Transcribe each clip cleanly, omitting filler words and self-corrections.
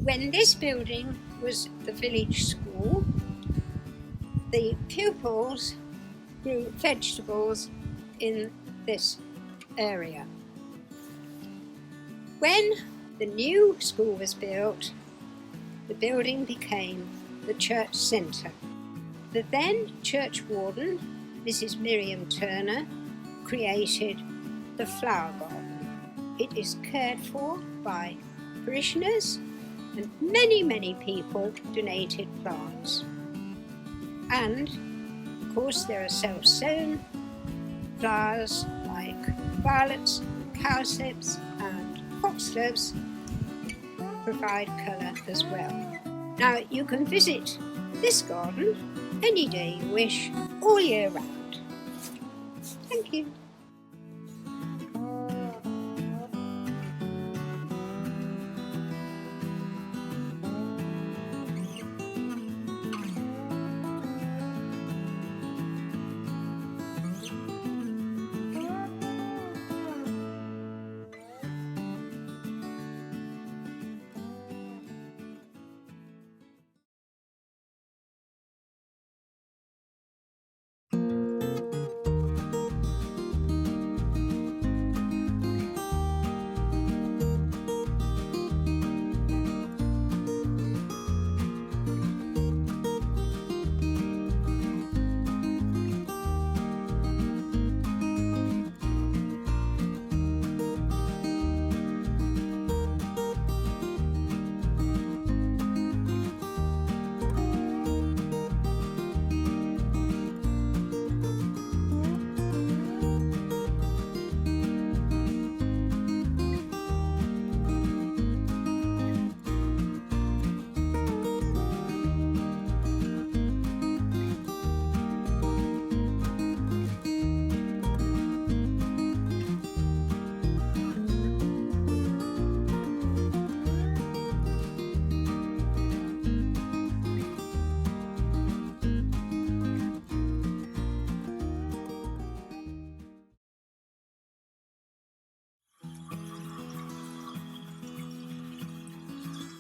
When this building was the village school, the pupils grew vegetables in this area. When the new school was built, the building became the church centre. The then church warden, Mrs. Miriam Turner, created the flower garden. It is cared for by parishioners, and many people donated plants. And of course there are self-sown flowers like violets, cowslips and foxgloves provide colour as well. Now you can visit this garden any day you wish, all year round. Thank you.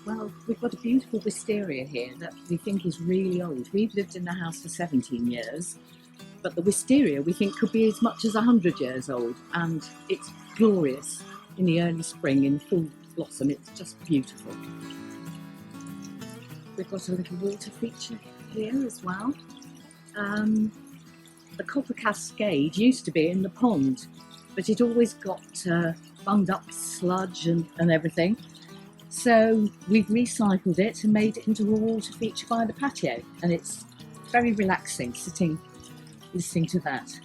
Well, we've got a beautiful wisteria here that we think is really old. We've lived in the house for 17 years, but the wisteria we think could be as much as 100 years old, and it's glorious in the early spring in full blossom. It's just beautiful. We've got a little water feature here as well. The copper cascade used to be in the pond, but it always got bunged up sludge and everything. So we've recycled it and made it into a water feature by the patio, and it's very relaxing sitting, listening to that.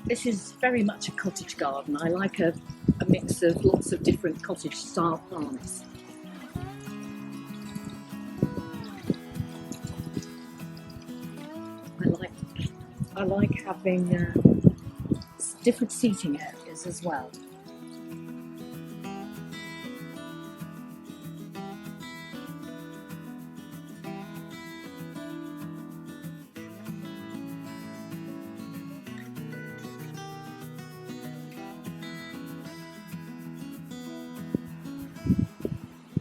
This is very much a cottage garden. I like a mix of lots of different cottage style plants. I like having different seating areas as well.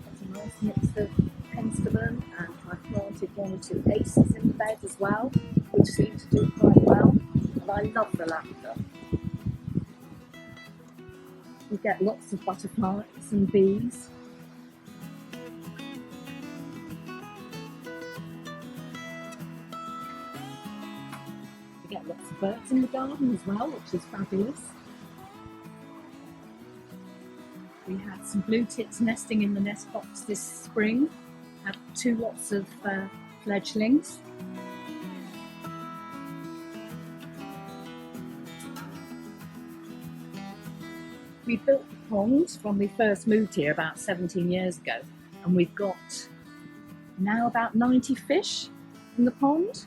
It's a nice mix of Fenstanton, and I've planted 1 or 2 aces in the bed as well, which seem to do quite well. And I love the lavender. We get lots of butterflies and bees. We get lots of birds in the garden as well, which is fabulous. We had some blue tits nesting in the nest box this spring. Had 2 lots of fledglings. We built the pond when we first moved here about 17 years ago, and we've got now about 90 fish in the pond,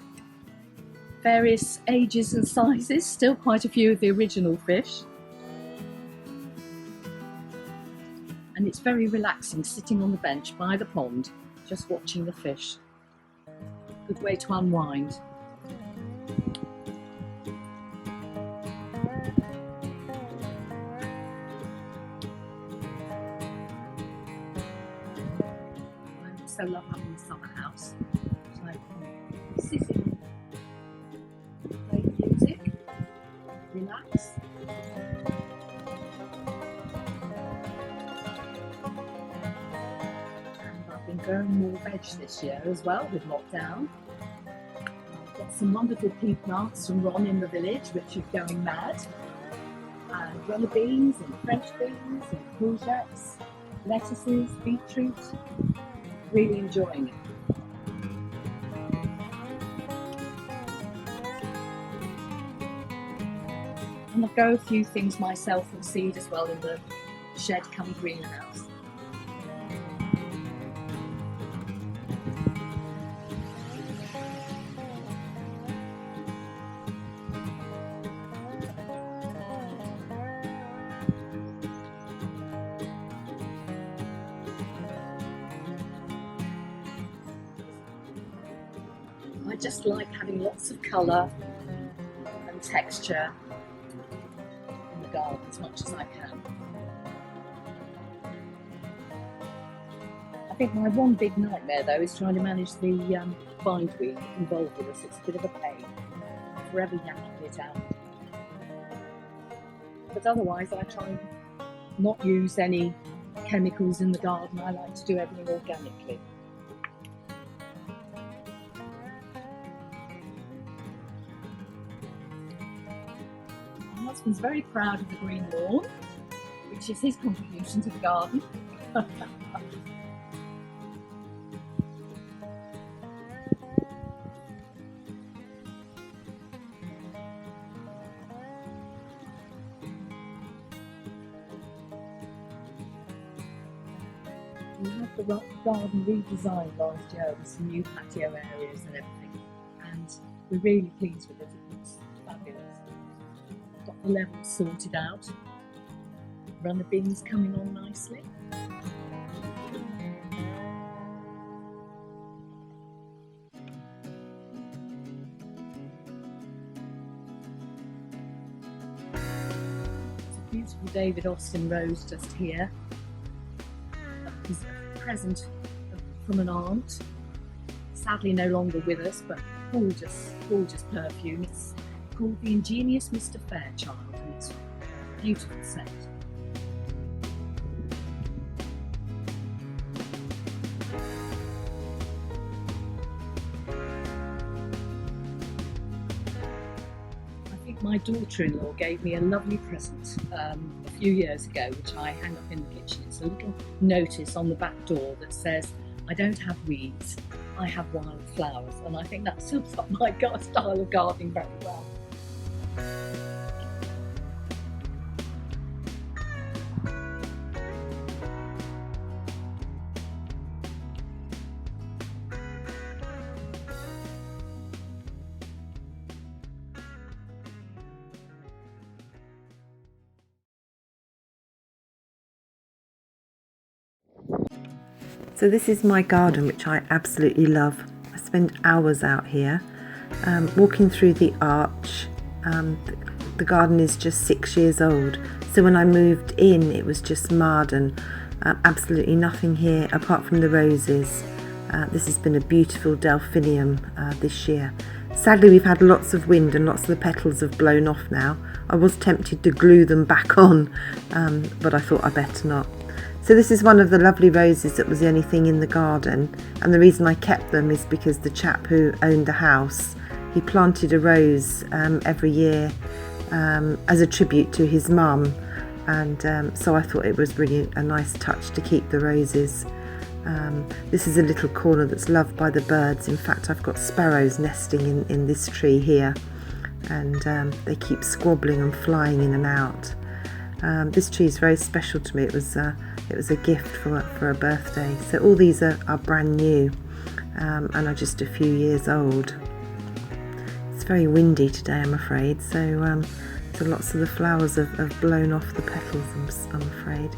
various ages and sizes, still quite a few of the original fish. And it's very relaxing sitting on the bench by the pond, just watching the fish. Good way to unwind. I love having the summer house. So I can sit in, play music, relax. And I've been growing more veg this year as well with lockdown. I've got some wonderful pea plants from Ron in the village, which are going mad. And runner beans and French beans and courgettes, lettuces, beetroot. Really enjoying it. And I grow a few things myself from seed as well in the shed come greenhouse. I just like having lots of colour and texture in the garden as much as I can. I think my one big nightmare though is trying to manage the bindweed involved with us. It's a bit of a pain, forever yanking it out. But otherwise I try and not use any chemicals in the garden. I like to do everything organically. My husband's very proud of the green lawn, which is his contribution to the garden. We had the garden redesigned last year with some new patio areas and everything, and we're really pleased with it. It looks fabulous. Got the levels sorted out, runner bins coming on nicely. It's a beautiful David Austin rose just here. Is a present from an aunt, sadly no longer with us, but gorgeous, gorgeous perfume. It's called the Ingenious Mr. Fairchild, and it's a beautiful scent. I think my daughter-in-law gave me a lovely present a few years ago, which I hang up in the kitchen. It's a little notice on the back door that says, "I don't have weeds, I have wild flowers," and I think that sums up my style of gardening very well. So this is my garden, which I absolutely love. I spend hours out here, walking through the arch. The garden is just 6 years old, so when I moved in it was just mud and absolutely nothing here apart from the roses. This has been a beautiful delphinium this year. Sadly we've had lots of wind and lots of the petals have blown off now. I was tempted to glue them back on, but I thought I'd better not. So this is one of the lovely roses that was the only thing in the garden, and the reason I kept them is because the chap who owned the house, he planted a rose every year as a tribute to his mum, and so I thought it was really a nice touch to keep the roses. This is a little corner that's loved by the birds. In fact, I've got sparrows nesting in this tree here, and they keep squabbling and flying in and out. This tree is very special to me. It was a gift for a birthday. So all these are brand new and are just a few years old. It's very windy today, I'm afraid, so lots of the flowers have blown off the petals, I'm afraid.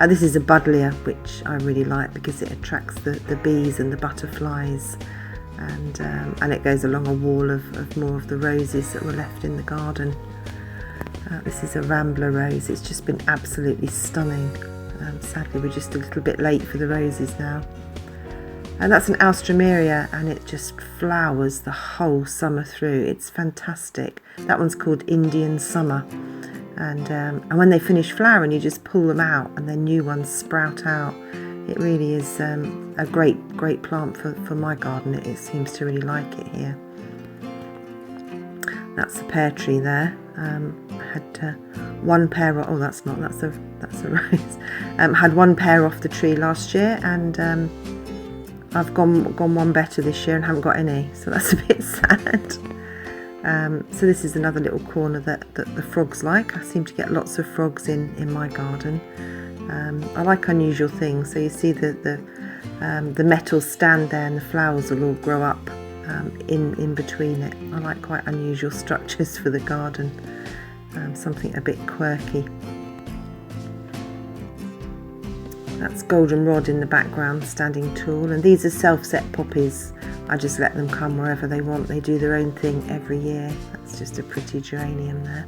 This is a buddleia, which I really like because it attracts the bees and the butterflies, and it goes along a wall of more of the roses that were left in the garden. This is a rambler rose. It's just been absolutely stunning. Sadly we're just a little bit late for the roses now. And that's an alstroemeria, and it just flowers the whole summer through. It's fantastic. That one's called Indian Summer, and when they finish flowering you just pull them out and then new ones sprout out. It really is a great plant for my garden. It seems to really like it here. That's a pear tree there. I had one pear. Oh, that's a rose. Had one pear off the tree last year, and I've gone one better this year and haven't got any, so that's a bit sad. So this is another little corner that the frogs like. I seem to get lots of frogs in my garden. I like unusual things. So you see the metal stand there, and the flowers will all grow up in between it. I like quite unusual structures for the garden, something a bit quirky. That's goldenrod in the background, standing tall, and these are self-set poppies. I just let them come wherever they want. They do their own thing every year. That's just a pretty geranium there.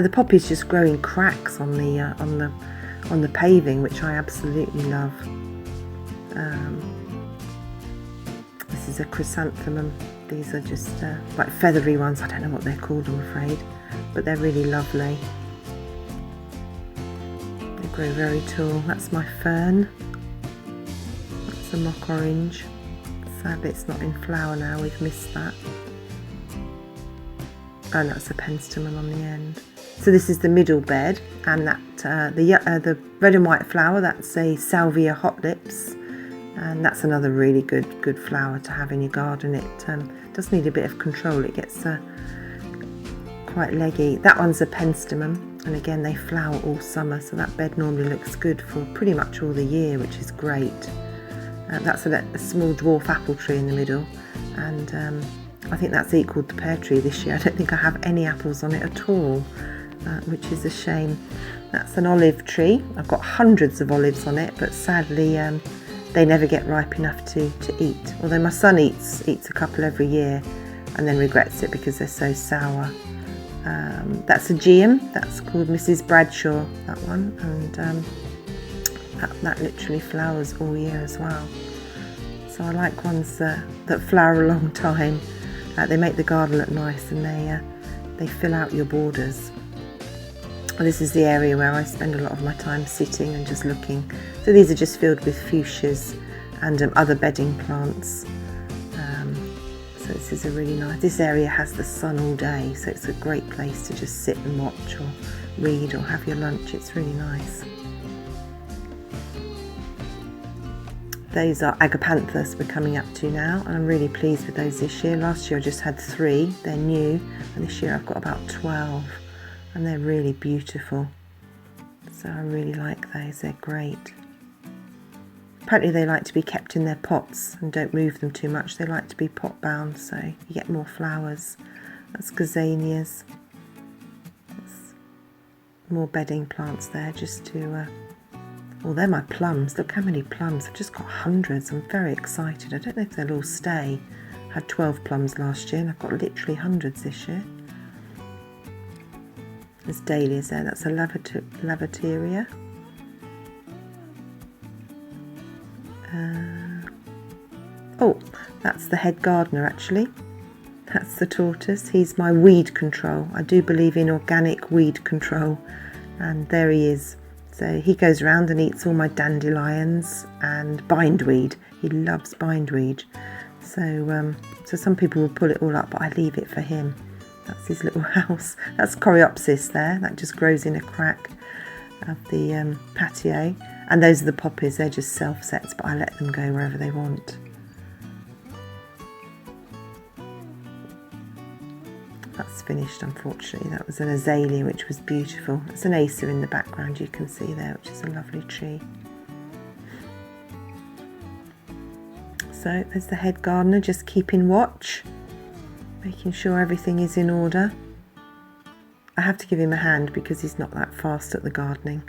The poppies just grow in cracks on the paving, which I absolutely love. This is a chrysanthemum. These are just like feathery ones. I don't know what they're called, I'm afraid, but they're really lovely. They grow very tall. That's my fern. That's a mock orange. Sadly it's not in flower now, we've missed that. And that's a penstemon on the end. So this is the middle bed, and that the red and white flower, that's a salvia hot lips, and that's another really good flower to have in your garden. It does need a bit of control. It gets quite leggy. That one's a penstemon, and again they flower all summer, so that bed normally looks good for pretty much all the year, which is great. That's a small dwarf apple tree in the middle, and I think that's equalled the pear tree this year. I don't think I have any apples on it at all, which is a shame. That's an olive tree. I've got hundreds of olives on it, but sadly they never get ripe enough to eat. Although my son eats a couple every year and then regrets it because they're so sour. That's a geum. That's called Mrs. Bradshaw, that one, and that literally flowers all year as well. So I like ones that flower a long time. They make the garden look nice, and they fill out your borders. And this is the area where I spend a lot of my time sitting and just looking. So these are just filled with fuchsias and other bedding plants. So this is a really nice. This area has the sun all day, so it's a great place to just sit and watch or read or have your lunch. It's really nice. Those are agapanthus we're coming up to now, and I'm really pleased with those this year. Last year I just had 3, they're new, and this year I've got about 12, and they're really beautiful. So I really like those, they're great. Apparently they like to be kept in their pots and don't move them too much. They like to be pot bound, so you get more flowers. That's gazanias. That's more bedding plants there just to... Well, they're my plums. Look how many plums. I've just got hundreds. I'm very excited. I don't know if they'll all stay. I had 12 plums last year, and I've got literally hundreds this year. There's dahlias there. That's a lavateria. Oh, that's the head gardener actually. That's the tortoise. He's my weed control. I do believe in organic weed control, and there he is. So he goes around and eats all my dandelions and bindweed. He loves bindweed. So some people will pull it all up, but I leave it for him. That's his little house. That's coreopsis there. That just grows in a crack of the patio. And those are the poppies. They're just self-sets, but I let them go wherever they want. That's finished, unfortunately. That was an azalea, which was beautiful. It's an acer in the background you can see there, which is a lovely tree. So there's the head gardener just keeping watch, making sure everything is in order. I have to give him a hand because he's not that fast at the gardening.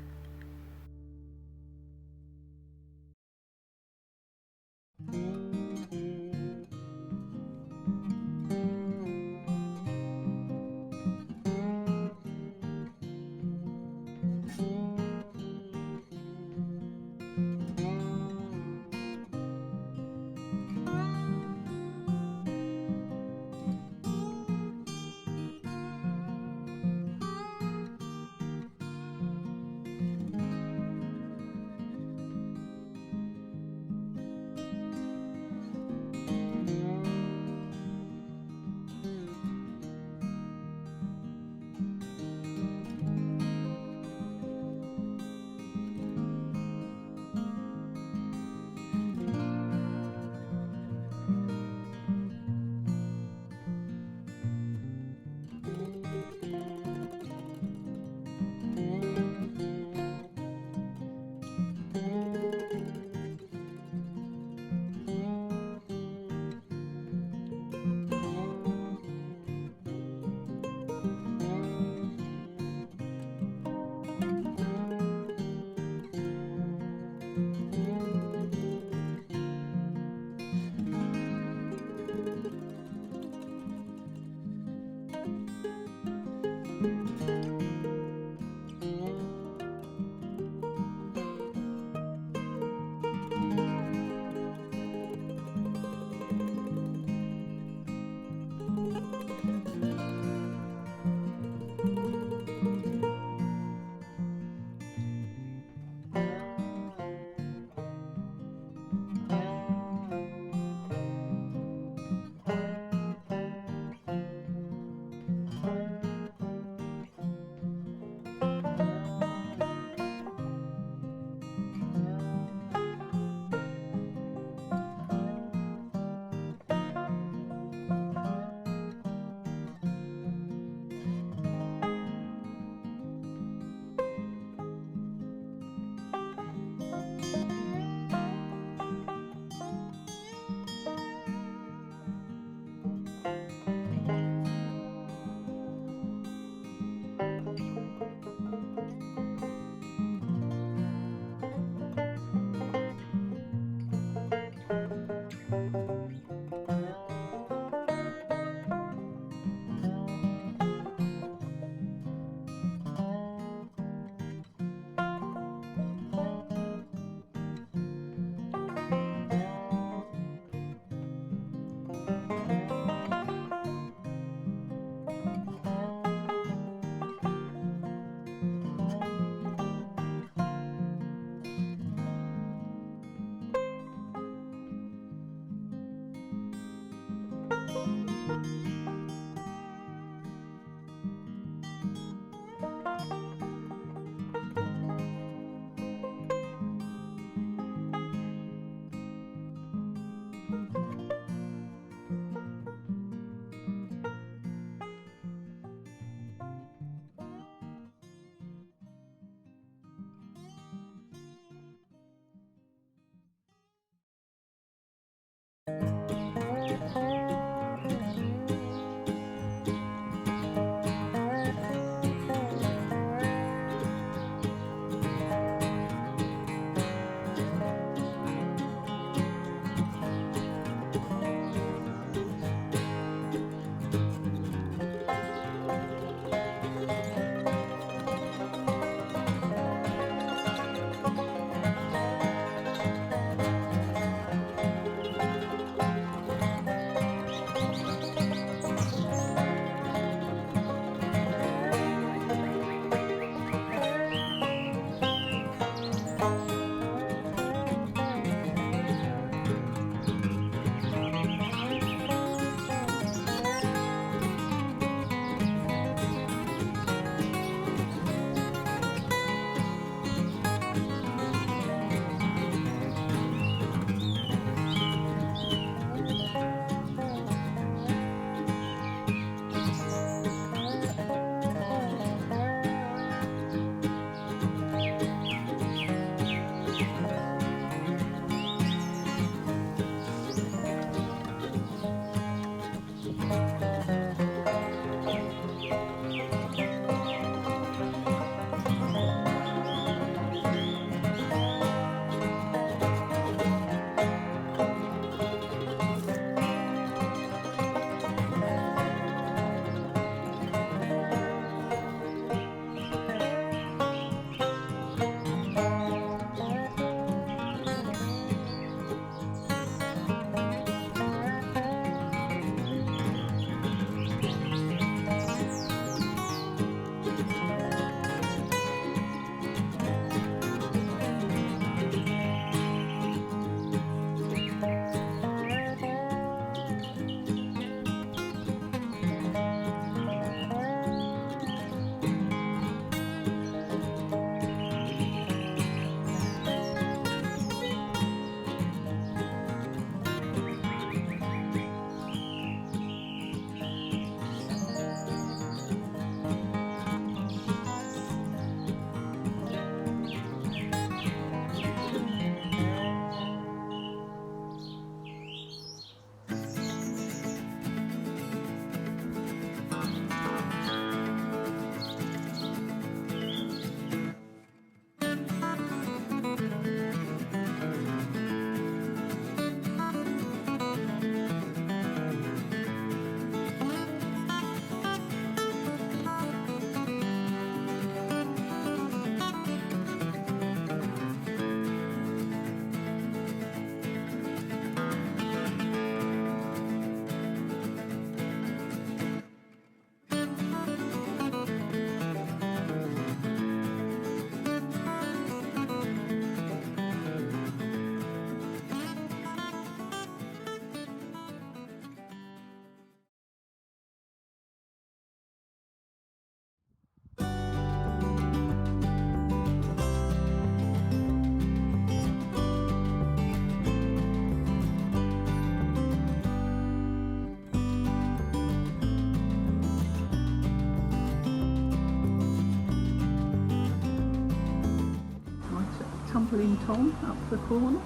tumbling Tom up the corner.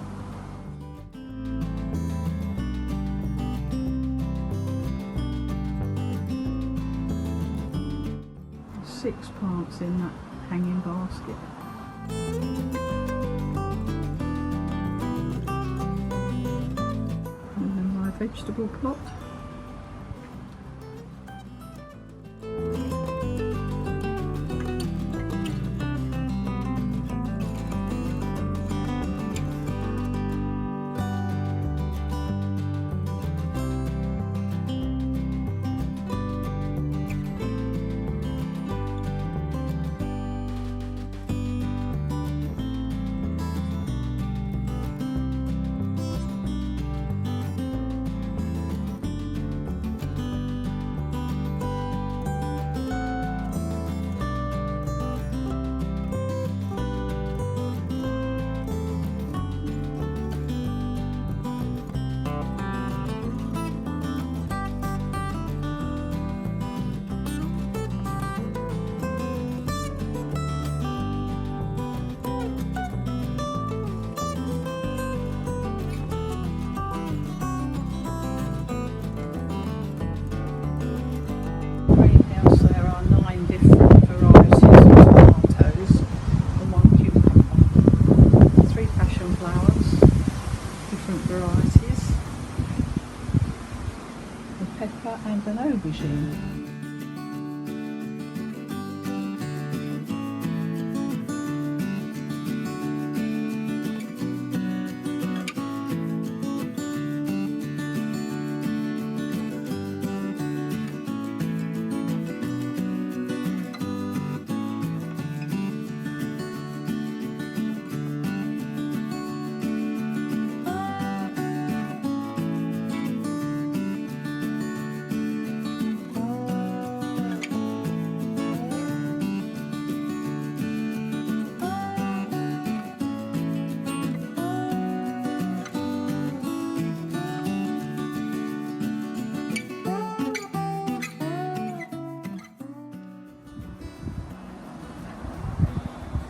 There's 6 plants in that hanging basket. And then my vegetable plot. Greenhouse, there are 9 different varieties of tomatoes and 1 cucumber, 3 passion flowers, different varieties, a pepper and an aubergine.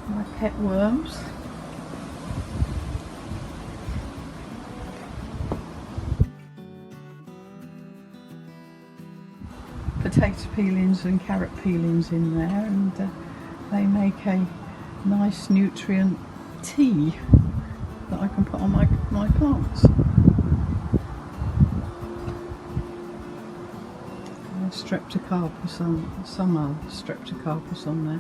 My pet worms. Potato peelings and carrot peelings in there, and they make a nice nutrient tea that I can put on my plants. Streptocarpus on some are streptocarpus on there.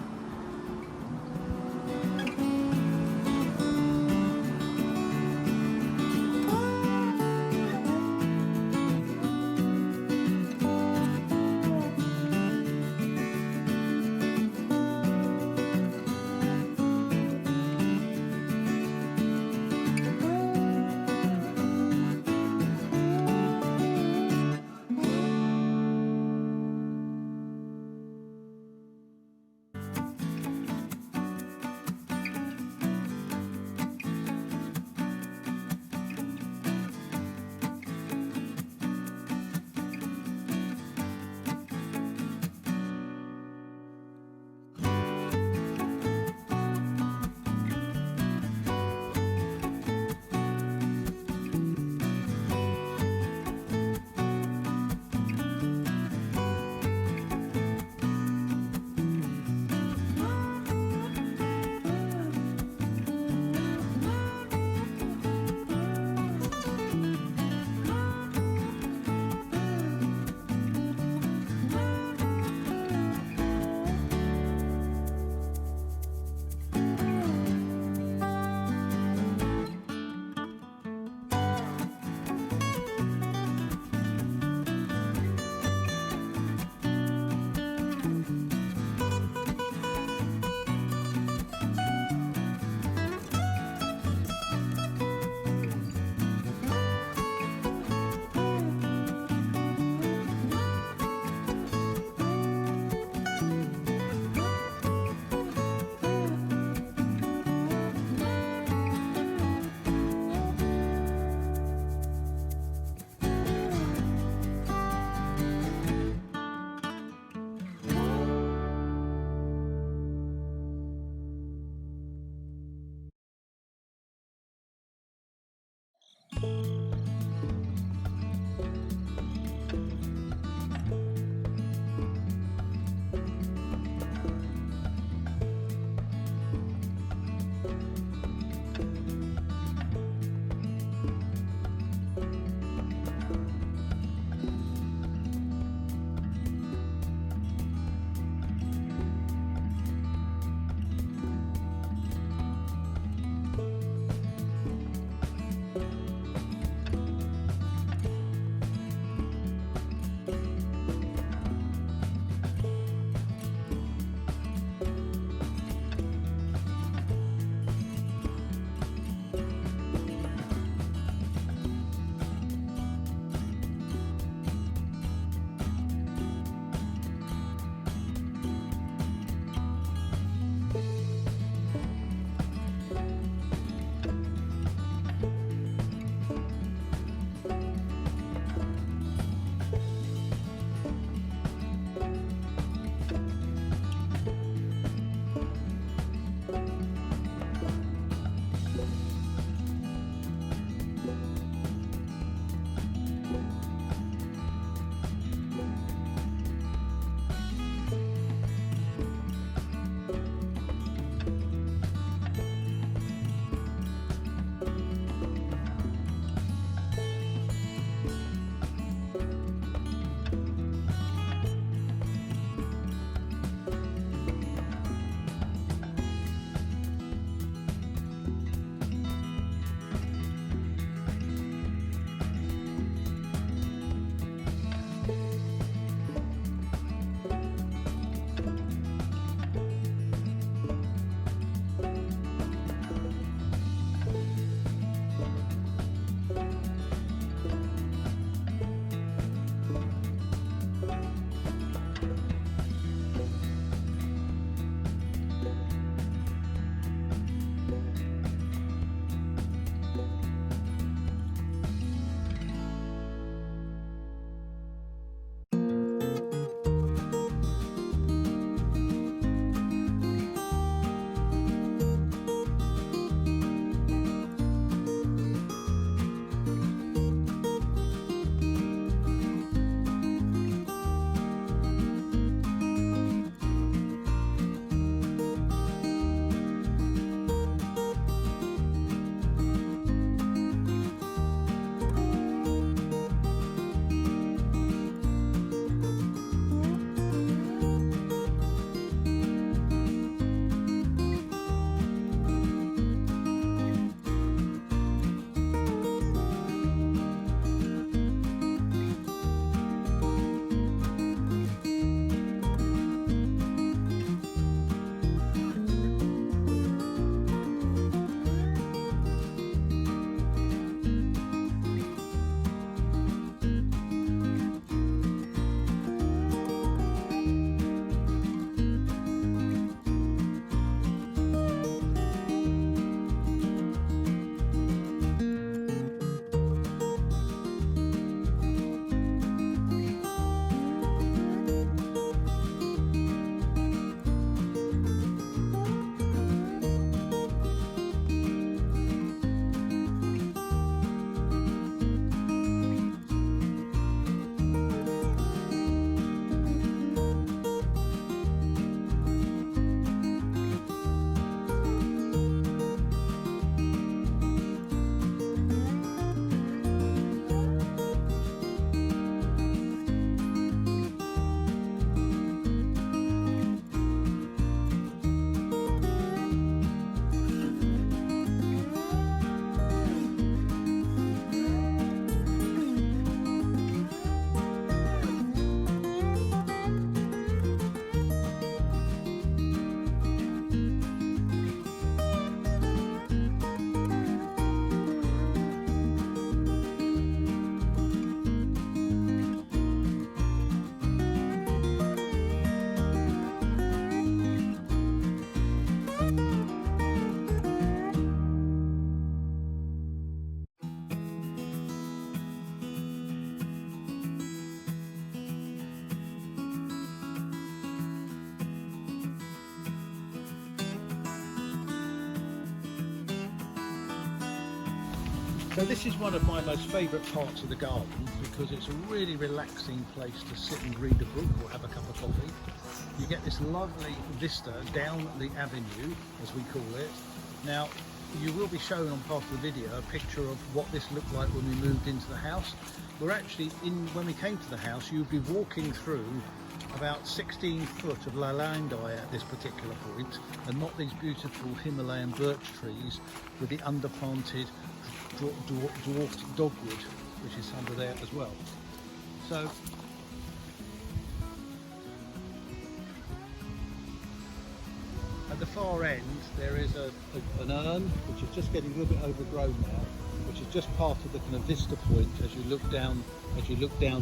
So this is one of my most favourite parts of the garden because it's a really relaxing place to sit and read a book or have a cup of coffee. You get this lovely vista down the avenue, as we call it. Now, you will be shown on part of the video a picture of what this looked like when we moved into the house. We're actually when we came to the house, you'd be walking through about 16 foot of lalandi at this particular point, and not these beautiful Himalayan birch trees with the underplanted dwarfed dogwood, which is under there as well. So at the far end there is an urn which is just getting a little bit overgrown now, which is just part of the kind of vista point as you look down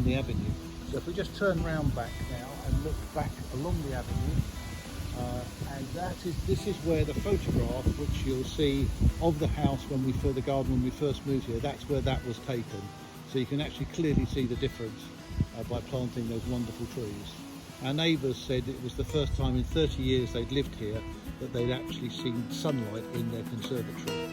the avenue. So if we just turn round back now and look back along the avenue, and this is where the photograph which you'll see of the house the garden when we first moved here, that's where that was taken. So you can actually clearly see the difference by planting those wonderful trees. Our neighbours said it was the first time in 30 years they'd lived here that they'd actually seen sunlight in their conservatory.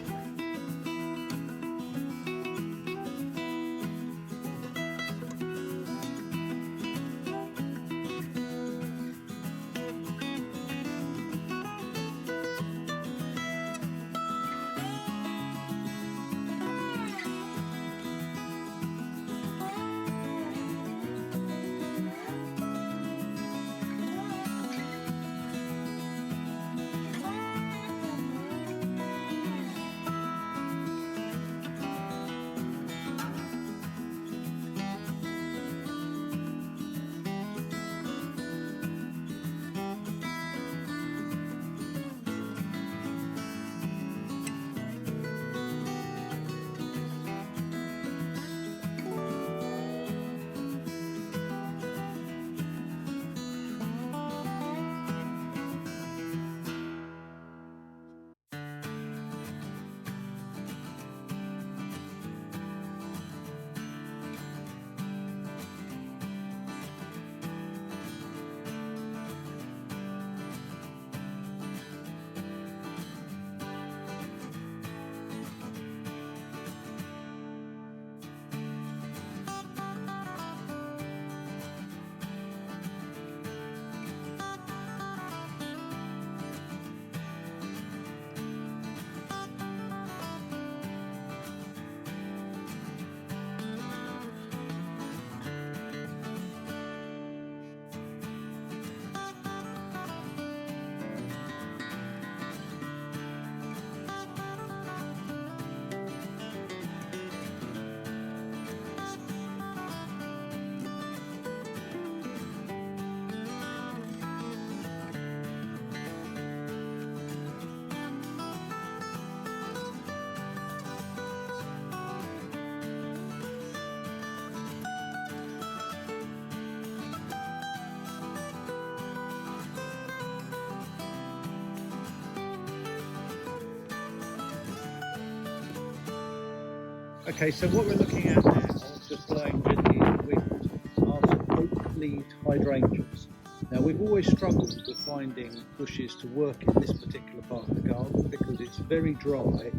Okay, so what we're looking at now, just blowing gently in the wind, are some oak-leaved hydrangeas. Now we've always struggled with finding bushes to work in this particular part of the garden because it's very dry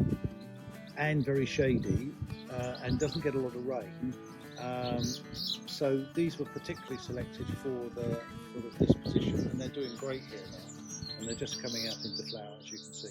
and very shady and doesn't get a lot of rain. So these were particularly selected for this position, and they're doing great here now, and they're just coming out into flower, as you can see.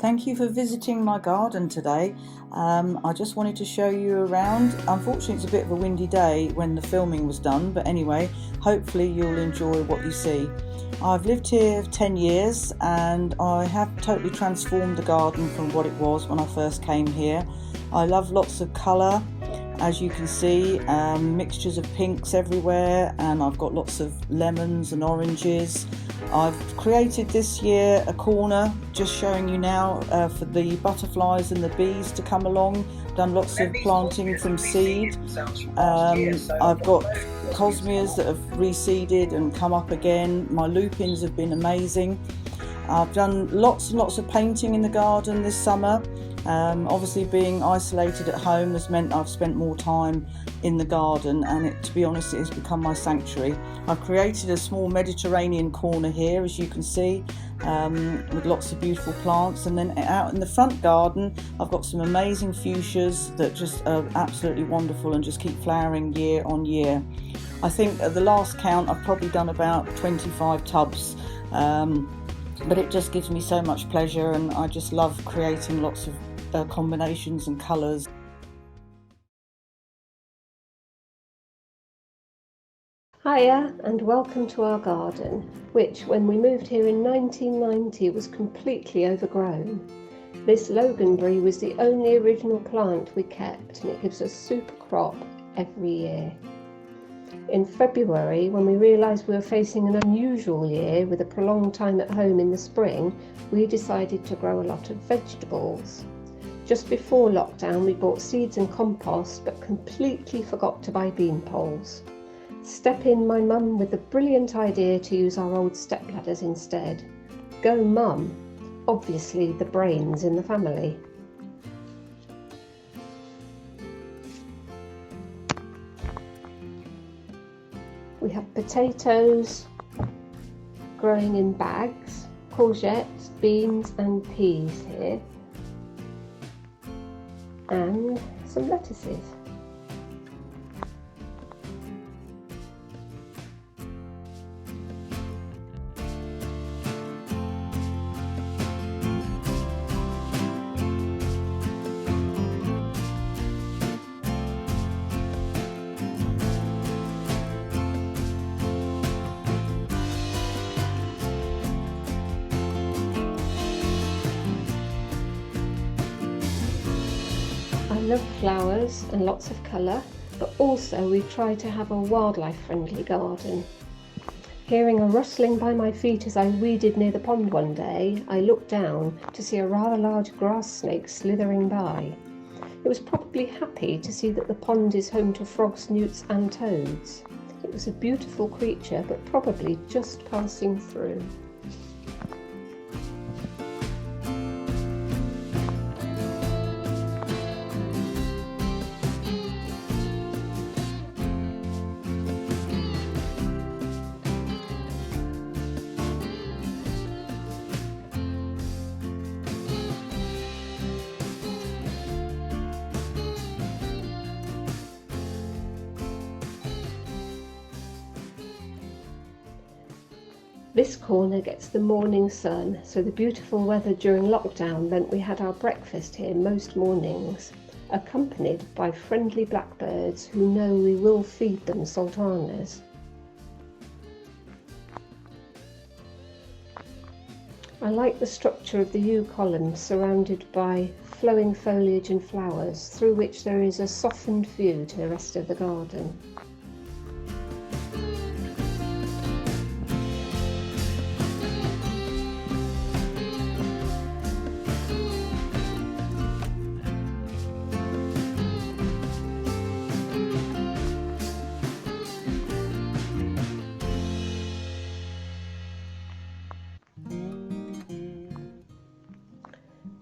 Thank you for visiting my garden today. I just wanted to show you around. Unfortunately, it's a bit of a windy day when the filming was done, but anyway, hopefully you'll enjoy what you see. I've lived here 10 years and I have totally transformed the garden from what it was when I first came here. I love lots of colour, as you can see, mixtures of pinks everywhere, and I've got lots of lemons and oranges. I've created this year a corner just showing you now for the butterflies and the bees to come along. Done lots of planting from seed. I've got cosmeas that have reseeded and come up again. My lupins have been amazing. I've done lots and lots of painting in the garden this summer. Obviously being isolated at home has meant I've spent more time in the garden, and to be honest, it has become my sanctuary. I've created a small Mediterranean corner here, as you can see, with lots of beautiful plants, and then out in the front garden I've got some amazing fuchsias that just are absolutely wonderful and just keep flowering year on year. I think at the last count I've probably done about 25 tubs, but it just gives me so much pleasure, and I just love creating lots of combinations and colours. Hiya and welcome to our garden, which when we moved here in 1990 was completely overgrown. This loganberry was the only original plant we kept, and it gives us super crop every year. In February, when we realised we were facing an unusual year with a prolonged time at home in the spring, we decided to grow a lot of vegetables. Just before lockdown we bought seeds and compost, but completely forgot to buy bean poles. Step in my mum with the brilliant idea to use our old step ladders instead. Go mum, obviously the brains in the family. We have potatoes growing in bags, courgettes, beans and peas here, and some lettuces. I love flowers and lots of colour, but also we've tried to have a wildlife friendly garden. Hearing a rustling by my feet as I weeded near the pond one day, I looked down to see a rather large grass snake slithering by. It was probably happy to see that the pond is home to frogs, newts and toads. It was a beautiful creature, but probably just passing through. This corner gets the morning sun, so the beautiful weather during lockdown meant we had our breakfast here most mornings, accompanied by friendly blackbirds who know we will feed them sultanas. I like the structure of the yew columns surrounded by flowing foliage and flowers, through which there is a softened view to the rest of the garden.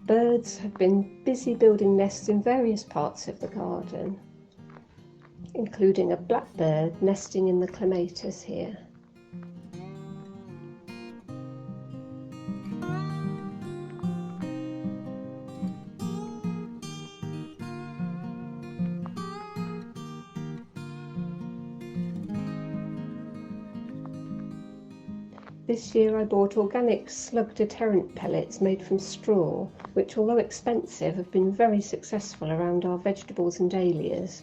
Birds have been busy building nests in various parts of the garden, including a blackbird nesting in the clematis here. This year I bought organic slug deterrent pellets made from straw, which, although expensive, have been very successful around our vegetables and dahlias.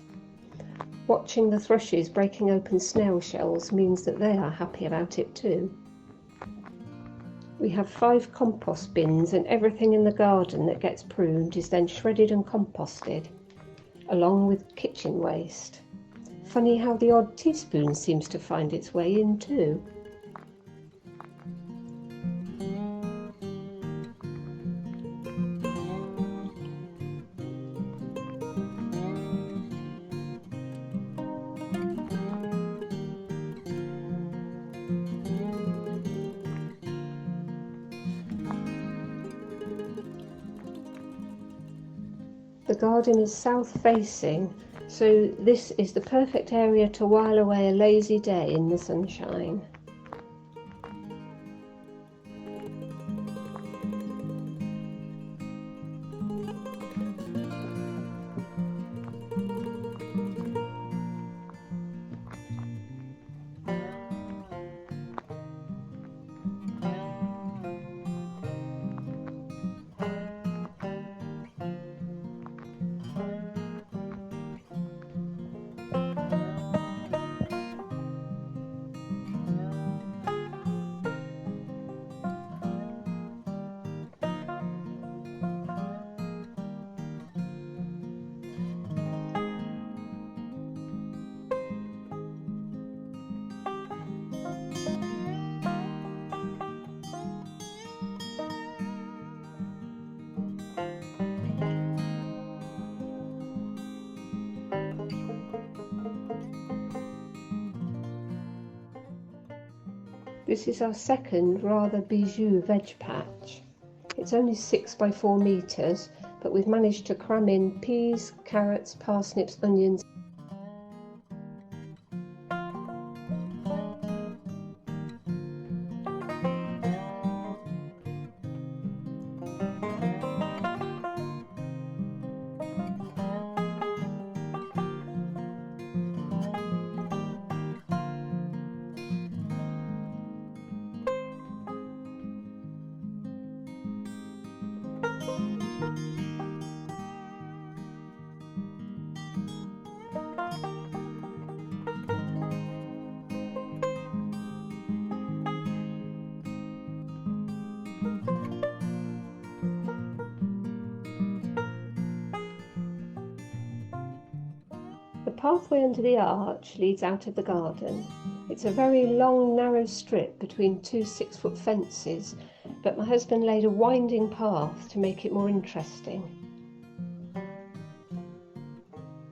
Watching the thrushes breaking open snail shells means that they are happy about it too. We have 5 compost bins, and everything in the garden that gets pruned is then shredded and composted, along with kitchen waste. Funny how the odd teaspoon seems to find its way in too. The garden is south facing, so this is the perfect area to while away a lazy day in the sunshine. This is our second rather bijou veg patch. It's only 6 by 4 metres, but we've managed to cram in peas, carrots, parsnips, onions. The pathway under the arch leads out of the garden. It's a very long, narrow strip between 2 6-foot fences, but my husband laid a winding path to make it more interesting.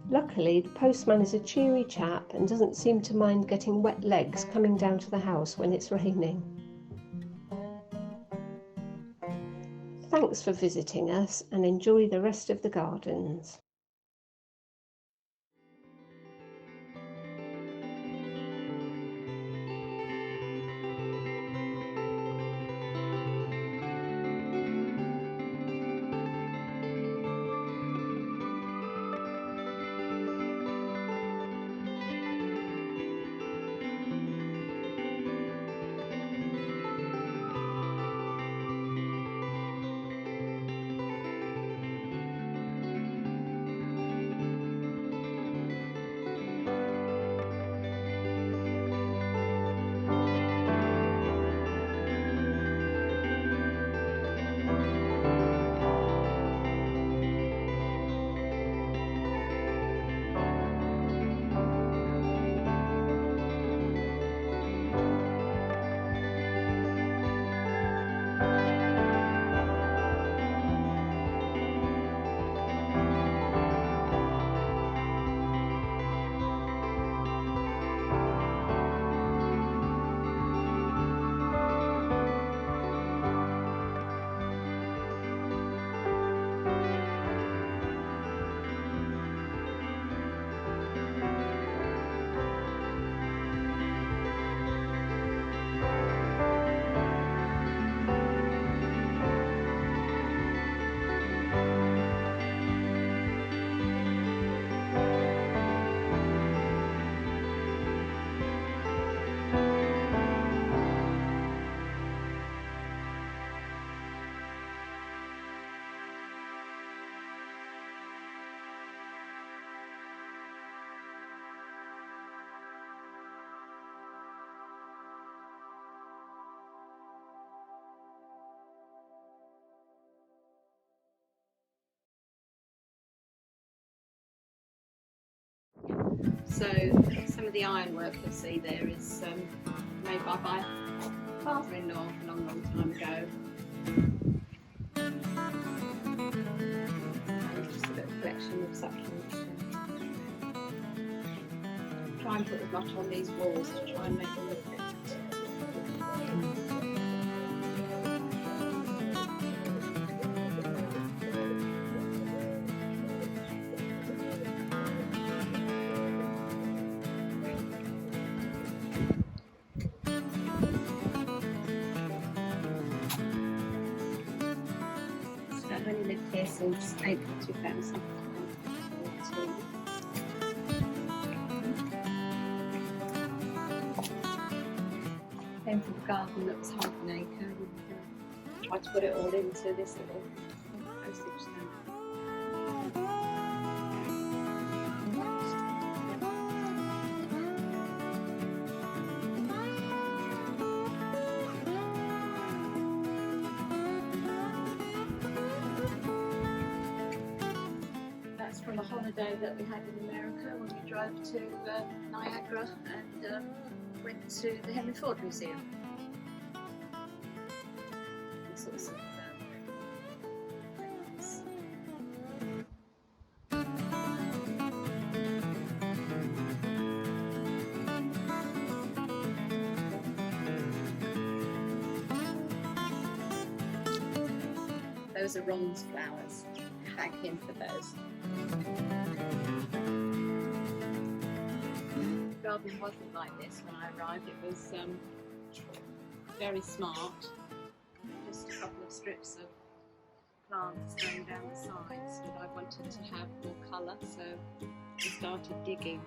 Luckily, the postman is a cheery chap and doesn't seem to mind getting wet legs coming down to the house when it's raining. Thanks for visiting us, and enjoy the rest of the gardens. So some of the ironwork you'll see there is made by my father-in-law a long, long time ago. Just a little collection of succulents. Try and put as much on these walls to try and make them look better. I've only lived here since April 2000. Came from a garden that was half an acre and tried to put it all into this little postage stamp. That's from a holiday that we had in America when we drove to Niagara and went to the Henry Ford Museum. All sorts of things. Those are Ron's flowers. Thank him for those. The garden wasn't like this when I arrived. It was very smart. Just a couple of strips of plants going down the sides, but I wanted to have more colour, so I started digging.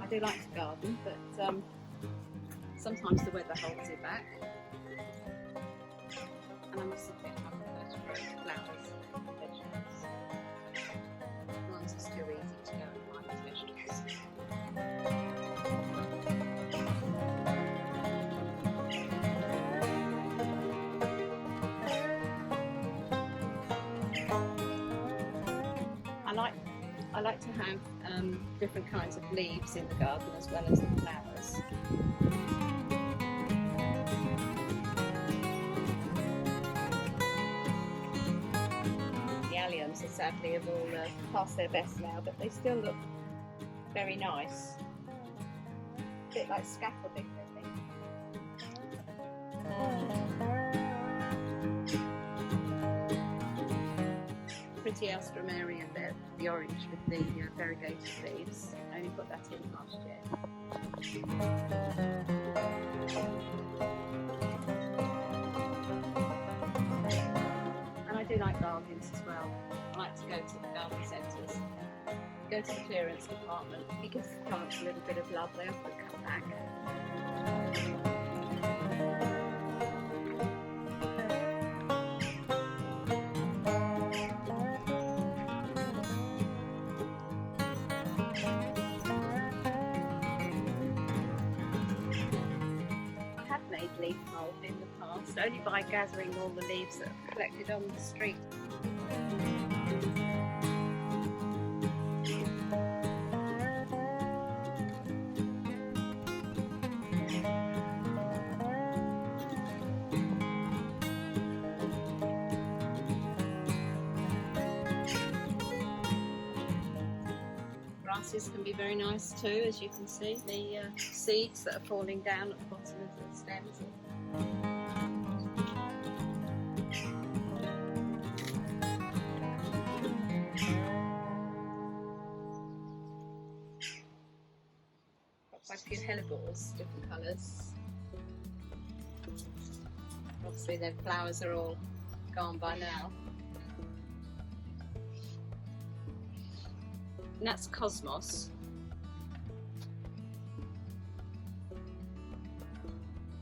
I do like to garden, but sometimes the weather holds it back. And I must admit, I prefer to grow flowers and vegetables. Ones are still easy to go and find as vegetables. I like to have different kinds of leaves in the garden as well as the flowers. The alliums, sadly, have all past their best now, but they still look very nice. A bit like scaffolding, I think. Pretty Alstromerian there, the orange with the variegated leaves. I only put that in last year. And I do like bargains as well. I like to go to the garden centres, go to the clearance department. If you give the plants a little bit of love, they often come back. Leaf mould in the past, only by gathering all the leaves that are collected on the street. Grasses can be very nice too, as you can see, the seeds that are falling down at the bottom of the stems. Got quite a few hellebores, different colours. Obviously their flowers are all gone by now. And that's Cosmos.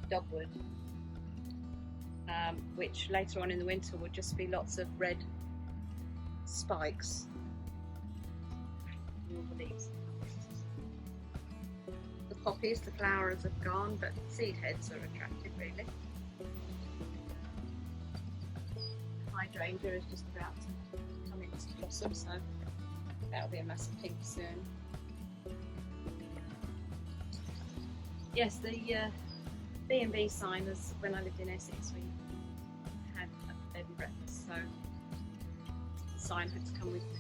Dogwood. Which later on in the winter would just be lots of red spikes. All the leaves. The poppies, the flowers have gone, but seed heads are attractive really. hydrangea is just about to come into blossom, so that'll be a massive pink soon. Yes, the B&B sign was when I lived in Essex. We had a bed and breakfast, so the sign had to come with me.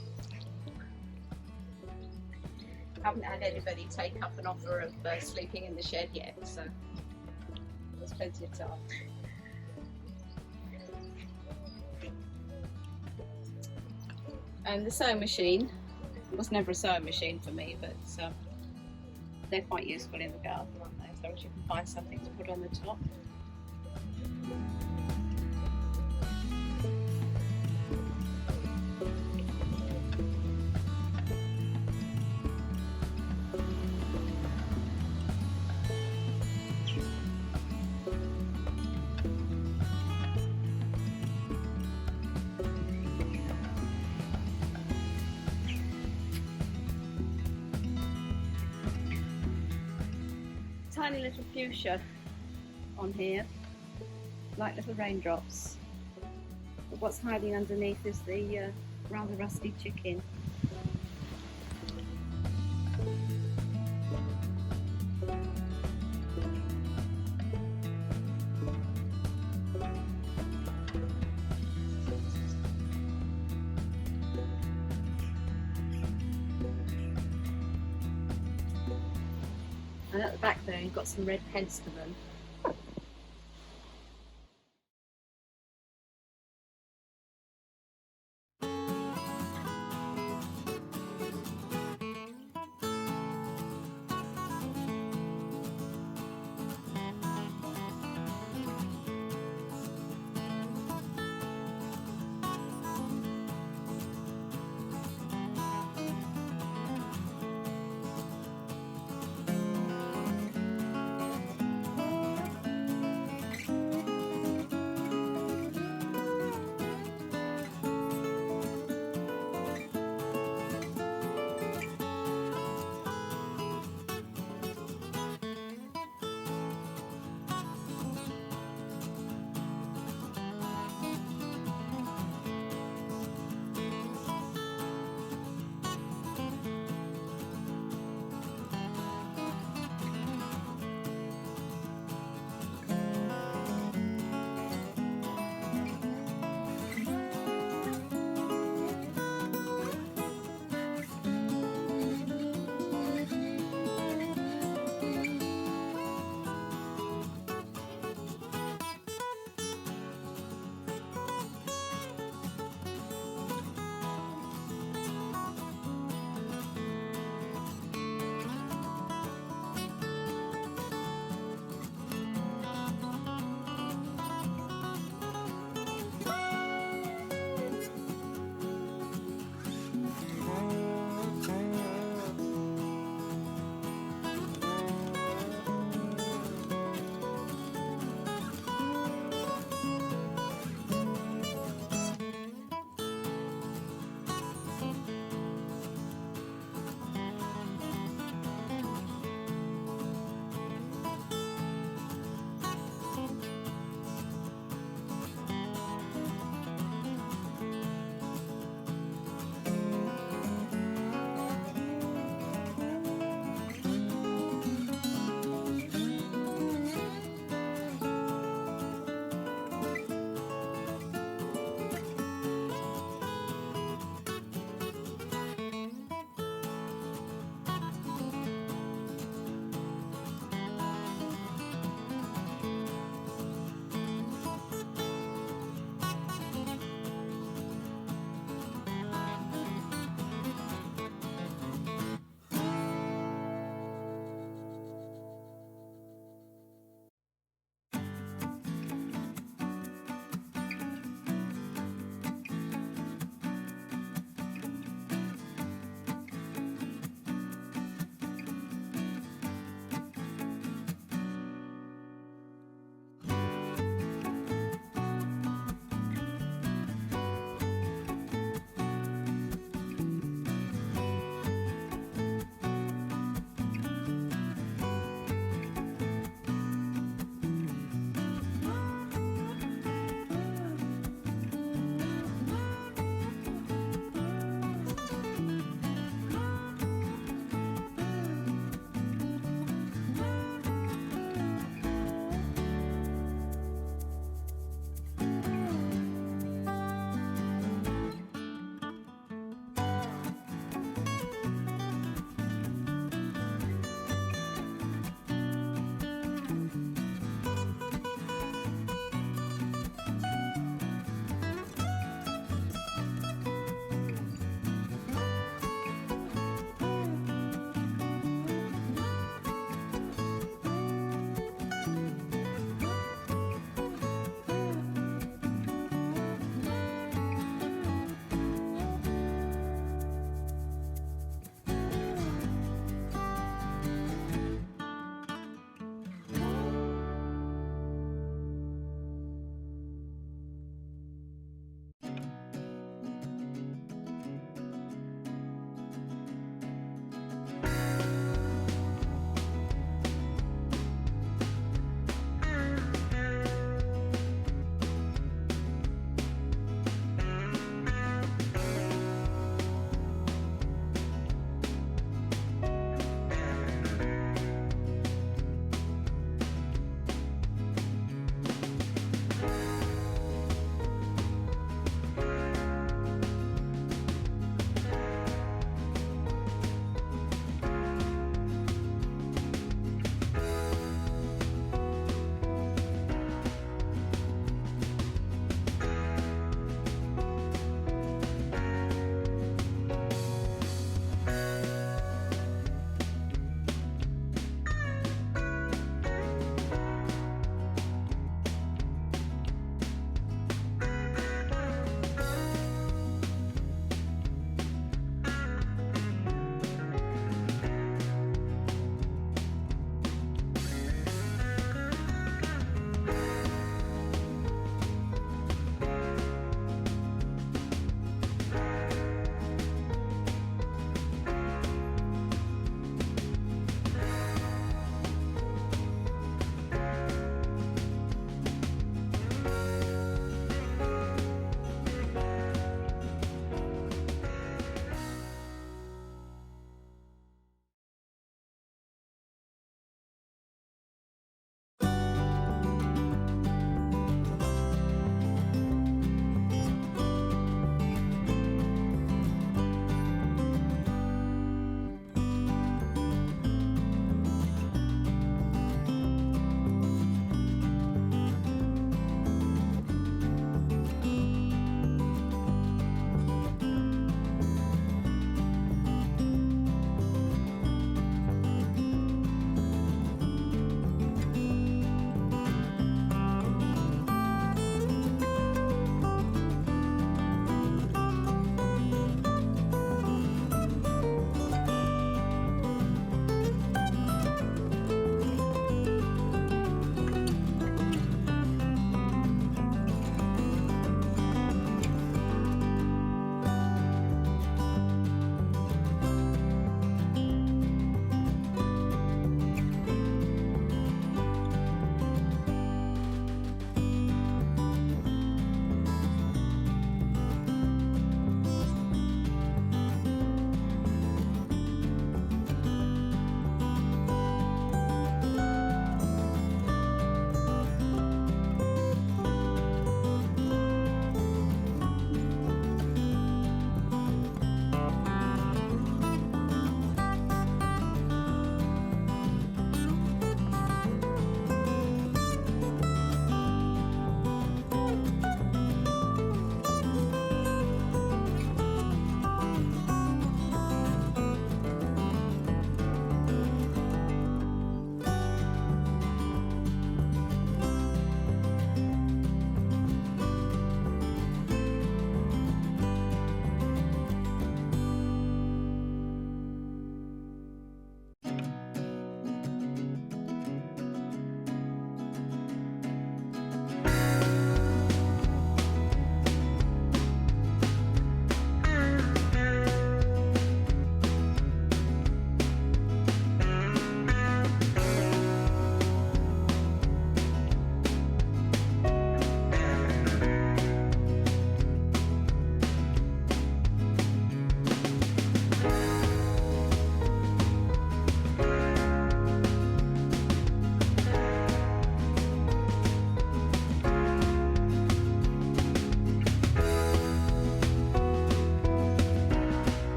Haven't had anybody take up an offer of sleeping in the shed yet, so there's plenty of time. And the sewing machine was never a sewing machine for me, but they're quite useful in the garden, aren't they? As long as you can find something to put on the top. Tiny little fuchsia on here, like little raindrops. But what's hiding underneath is the rather rusty chicken. And at the back there you've got some red Fenstanton.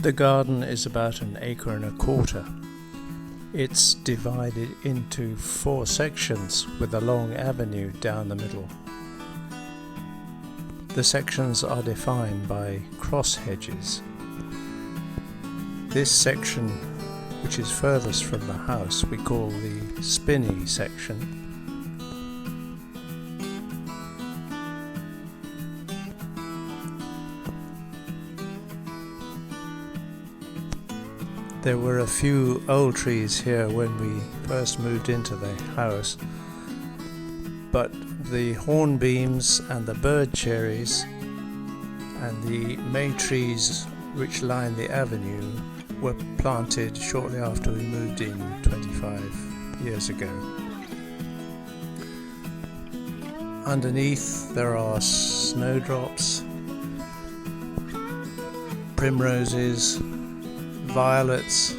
The garden is about 1.25 acres. It's divided into 4 sections with a long avenue down the middle. The sections are defined by cross hedges. This section, which is furthest from the house, we call the spinney section. There were a few old trees here when we first moved into the house, but the hornbeams and the bird cherries and the may trees which line the avenue were planted shortly after we moved in 25 years ago. Underneath there are snowdrops, primroses, violets,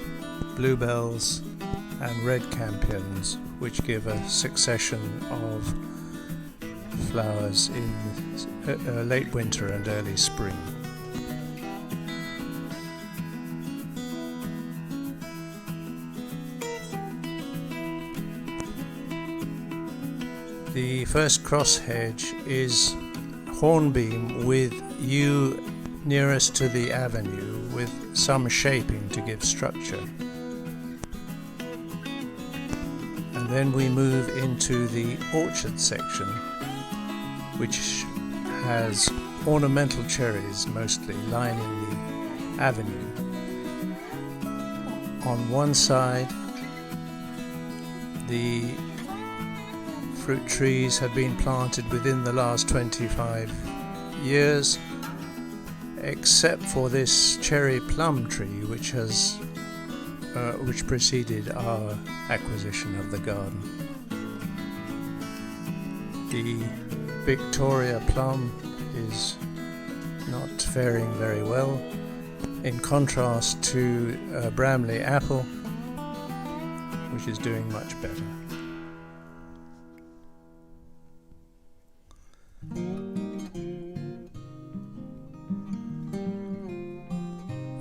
bluebells and red campions, which give a succession of flowers in late winter and early spring. The first cross hedge is hornbeam with yew nearest to the avenue, with some shaping to give structure. And then we move into the orchard section, which has ornamental cherries mostly lining the avenue. On one side, the fruit trees have been planted within the last 25 years, except for this cherry plum tree which preceded our acquisition of the garden. The Victoria plum is not faring very well, in contrast to Bramley apple, which is doing much better.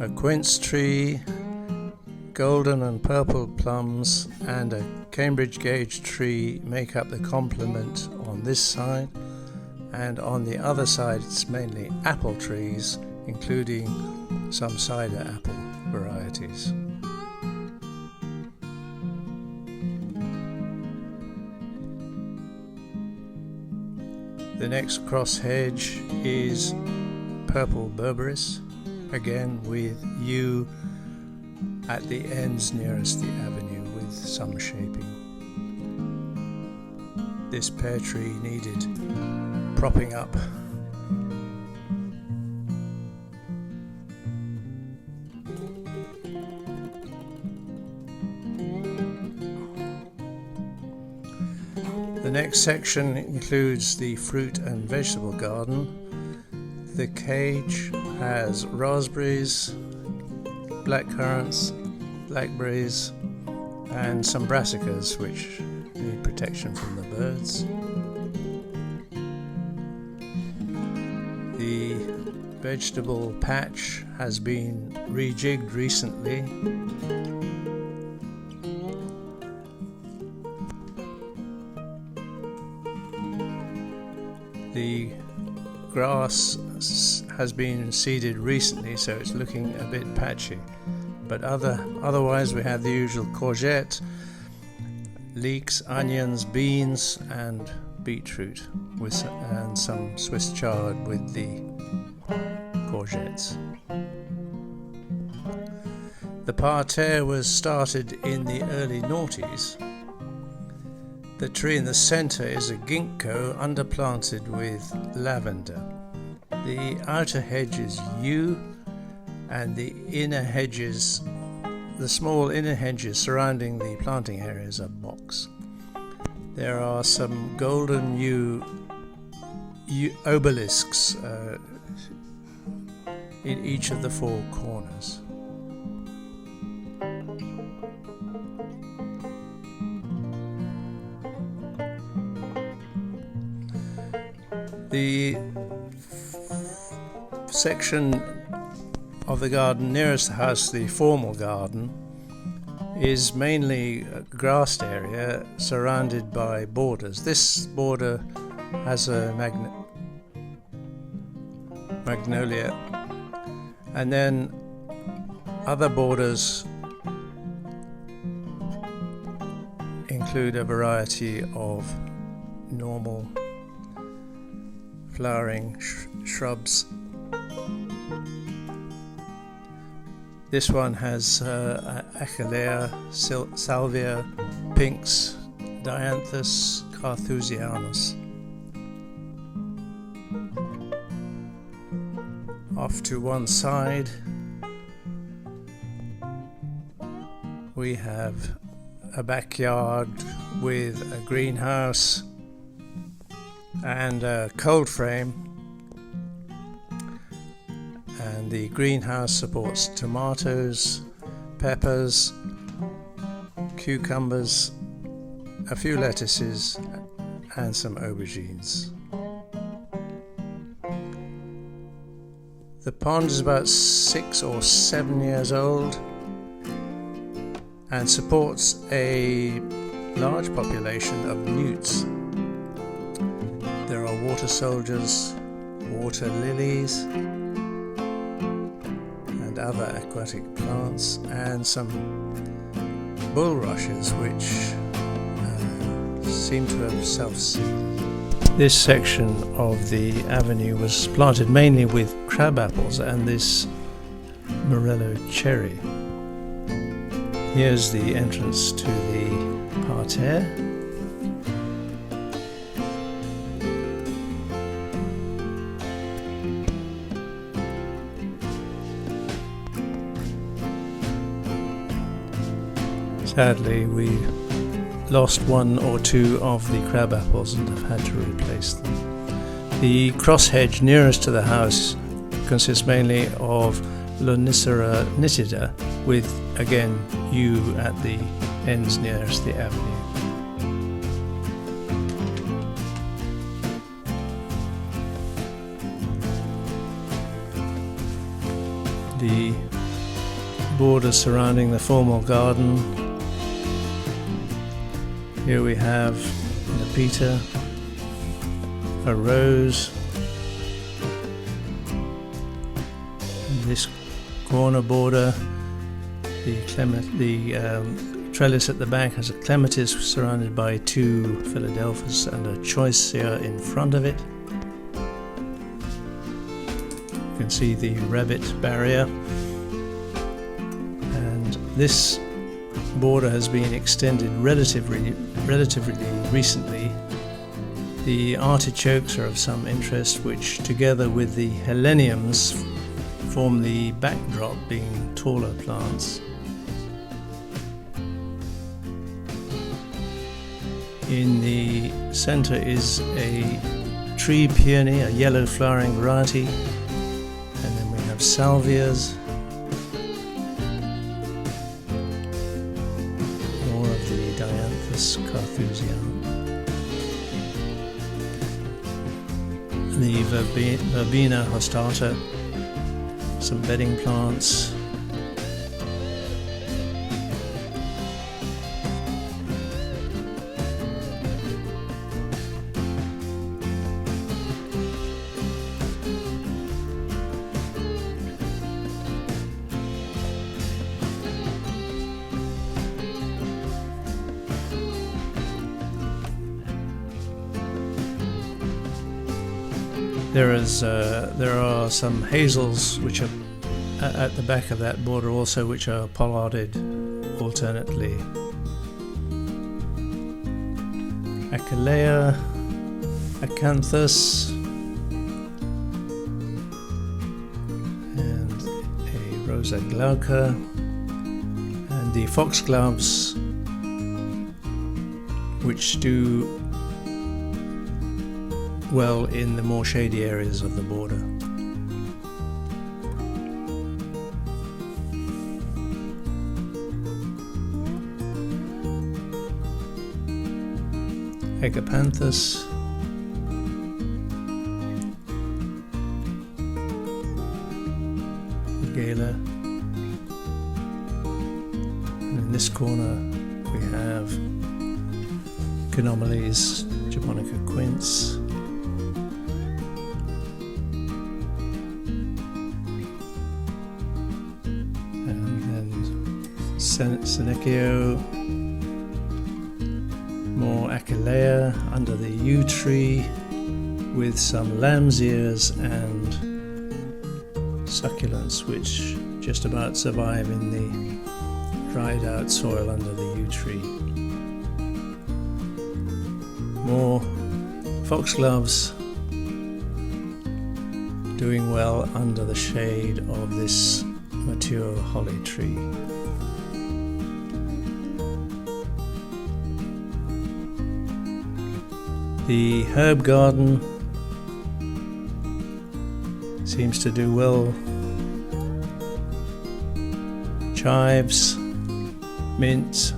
A quince tree, golden and purple plums and a Cambridge gauge tree make up the complement on this side, and on the other side it's mainly apple trees, including some cider apple varieties. The next cross hedge is purple berberis, again with yew at the ends nearest the avenue with some shaping. This pear tree needed propping up. The next section includes the fruit and vegetable garden. The cage has raspberries, blackcurrants, blackberries and some brassicas which need protection from the birds. The vegetable patch has been rejigged recently. The grass has been seeded recently, so it's looking a bit patchy. But otherwise we have the usual courgette, leeks, onions, beans and beetroot and some Swiss chard with the courgettes. The parterre was started in the early noughties. The tree in the centre is a ginkgo underplanted with lavender. The outer hedge is yew, and the inner hedges, the small inner hedges surrounding the planting areas are box. There are some golden yew obelisks in each of the 4 corners. The section of the garden nearest the house, the formal garden, is mainly a grassed area surrounded by borders. This border has a magnolia, and then other borders include a variety of normal flowering shrubs. This one has Achillea, Salvia, Pinks, Dianthus, Carthusianus. Off to one side we have a backyard with a greenhouse and a cold frame, and the greenhouse supports tomatoes, peppers, cucumbers, a few lettuces and some aubergines. The pond is about 6 or 7 years old and supports a large population of newts. There are water soldiers, water lilies and other aquatic plants, and some bulrushes which seem to have self-seeded. This section of the avenue was planted mainly with crab apples and this morello cherry. Here's the entrance to the parterre. Sadly, we lost one or two of the crab apples and have had to replace them. The cross hedge nearest to the house consists mainly of Lonicera nitida, with again yew at the ends nearest the avenue. The border surrounding the formal garden. Here we have a Peter, a rose, and this corner border, the trellis at the back has a clematis surrounded by 2 Philadelphus and a choicea in front of it. You can see the rabbit barrier, and this border has been extended relatively recently. The artichokes are of some interest, which together with the heleniums form the backdrop, being taller plants. In the centre is a tree peony, a yellow flowering variety, and then we have salvias, more of the Dianthus Carthusianus, the Verbena hostata, some bedding plants, there are some hazels which are at the back of that border also, which are pollarded alternately. Achillea, Acanthus, and a Rosa glauca, and the foxgloves, which do well in the more shady areas of the border. Agapanthus, gala. And in this corner we have Canomeles japonica quince, and then Senecio, more Achillea under the yew tree with some lamb's ears and succulents which just about survive in the dried out soil under the yew tree. More foxgloves doing well under the shade of this mature holly tree. The herb garden seems to do well. Chives, mint,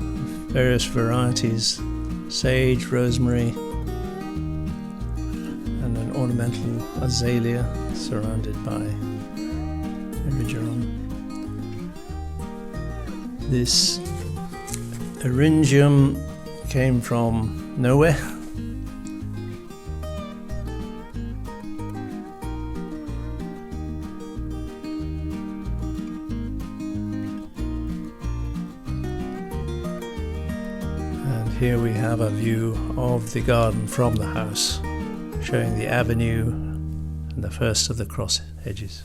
various varieties, sage, rosemary, and an ornamental azalea surrounded by erigeron. This eryngium came from nowhere. Here we have a view of the garden from the house, showing the avenue and the first of the cross hedges.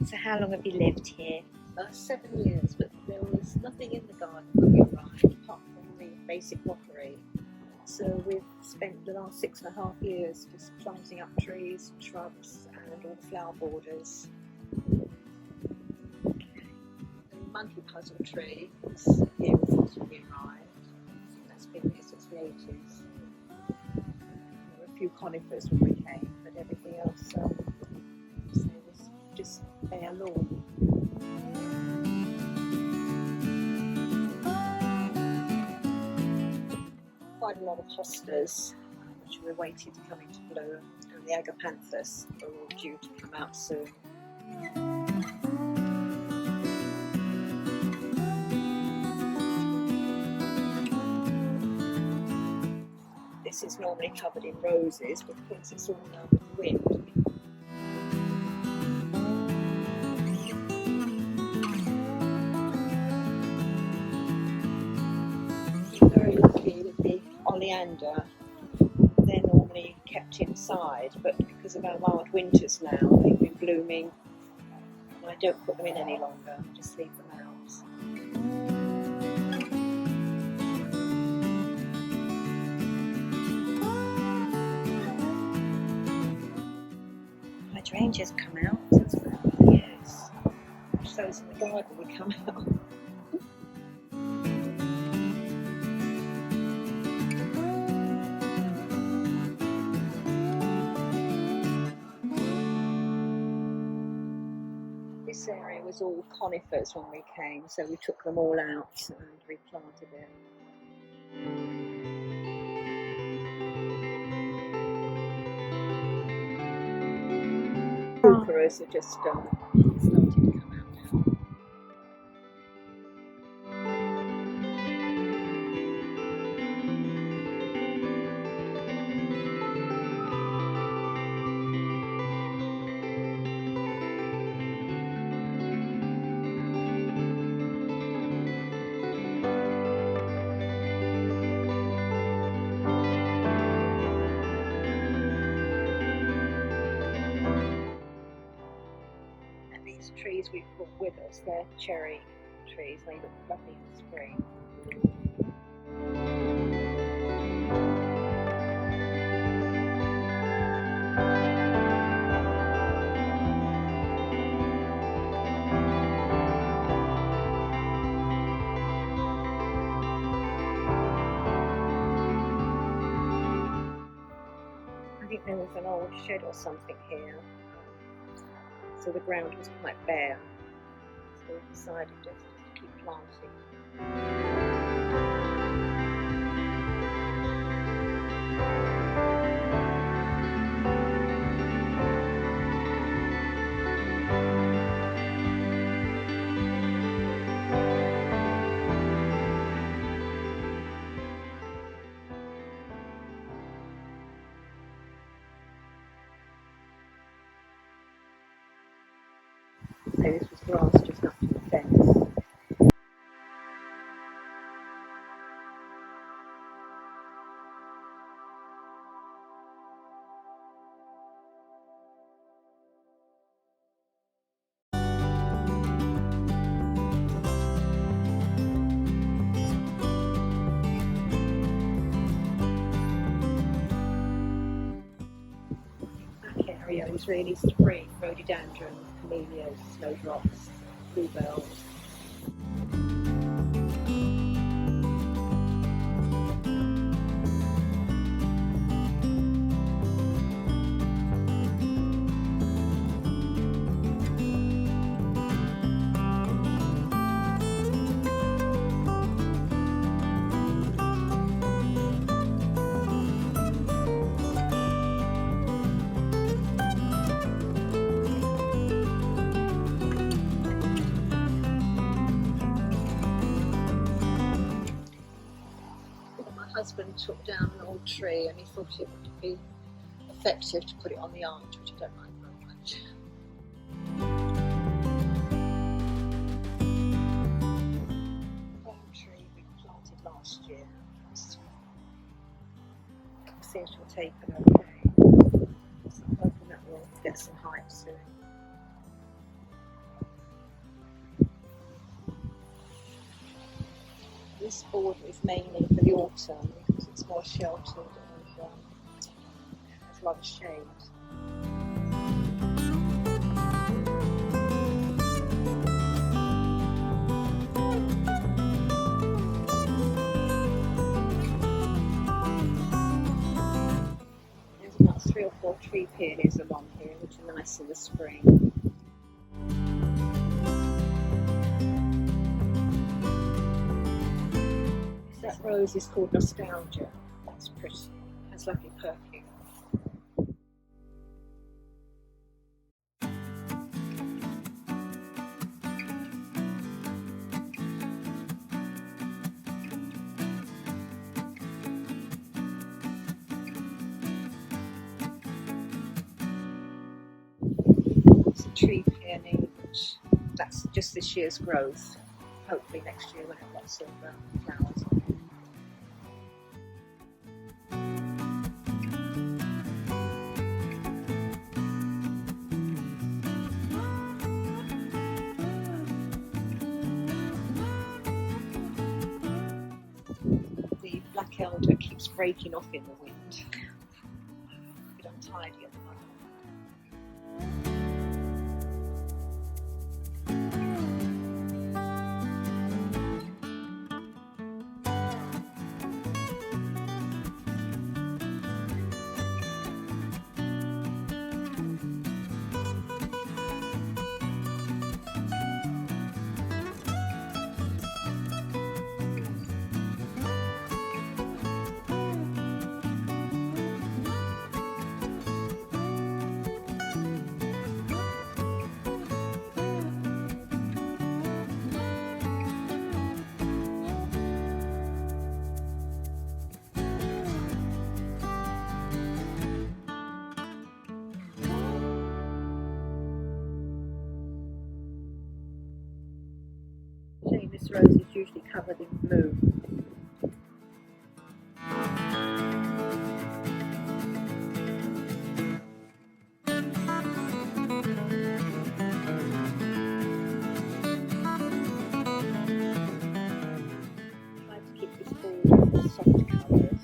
So how long have you lived here? 7 years, but there was nothing in the garden when we arrived apart from the basic rockery. So we've spent the last 6.5 years just planting up trees, shrubs, and all the flower borders. Monkey puzzle tree was here since we arrived. That's been here since the 80s. There were a few conifers when we came, but everything else was just bare lawn. Quite a lot of hostas, which we're waiting to come into bloom, and the agapanthus are all due to come out soon. This is normally covered in roses, but because it's all now with the wind. I'm very lucky with the oleander. They're normally kept inside, but because of our mild winters now, they've been blooming. And I don't put them in any longer, I just leave them out. Hydrangeas come out as well, yes. Those in the garden would come out. This area was all conifers when we came, so we took them all out and replanted it. Rose are just starting to come out now. These trees we've brought with us, they're cherry trees, they look lovely in the spring. I think there was an old shed or something here. So the ground was quite bare, so we decided just to keep planting. So this was grass just up to the fence. Area is really spring, rhododendrons, camellias, snowdrops, bluebells. My husband took down an old tree and he thought it would be effective to put it on the arch, which I don't like very much. Palm tree we planted last year. Seems to have taken okay. So I'm hoping that will get some height soon. This border is mainly for the autumn because it's more sheltered and has a lot of shade. There's about 3 or 4 tree peonies along here, which are nice in the spring. That rose is called Nostalgia. That's pretty. It has lovely perfume. It's a tree peony, which that's just this year's growth. Hopefully next year we'll have lots of flowers on it. The black elder keeps breaking off in the wind. A bit untidy at the moment. This rose is usually covered in blue. Try to keep this border with soft colours.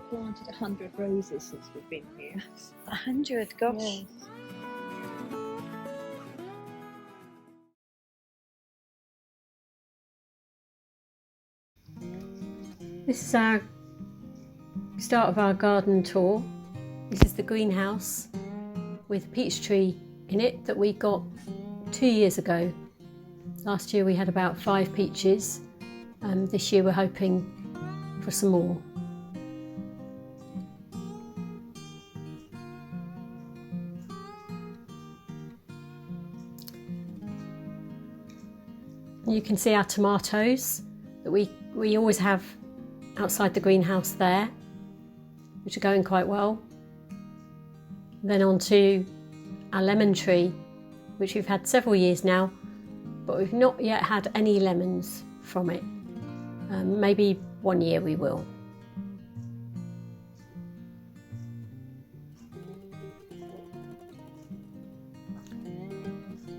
Planted 100 roses since we've been here. 100, gosh. Yes. This is our start of our garden tour. This is the greenhouse with a peach tree in it that we got 2 years ago. Last year we had about 5 peaches. This year we're hoping for some more. You can see our tomatoes that we always have outside the greenhouse there, which are going quite well. Then on to our lemon tree, which we've had several years now, but we've not yet had any lemons from it. Maybe one year we will.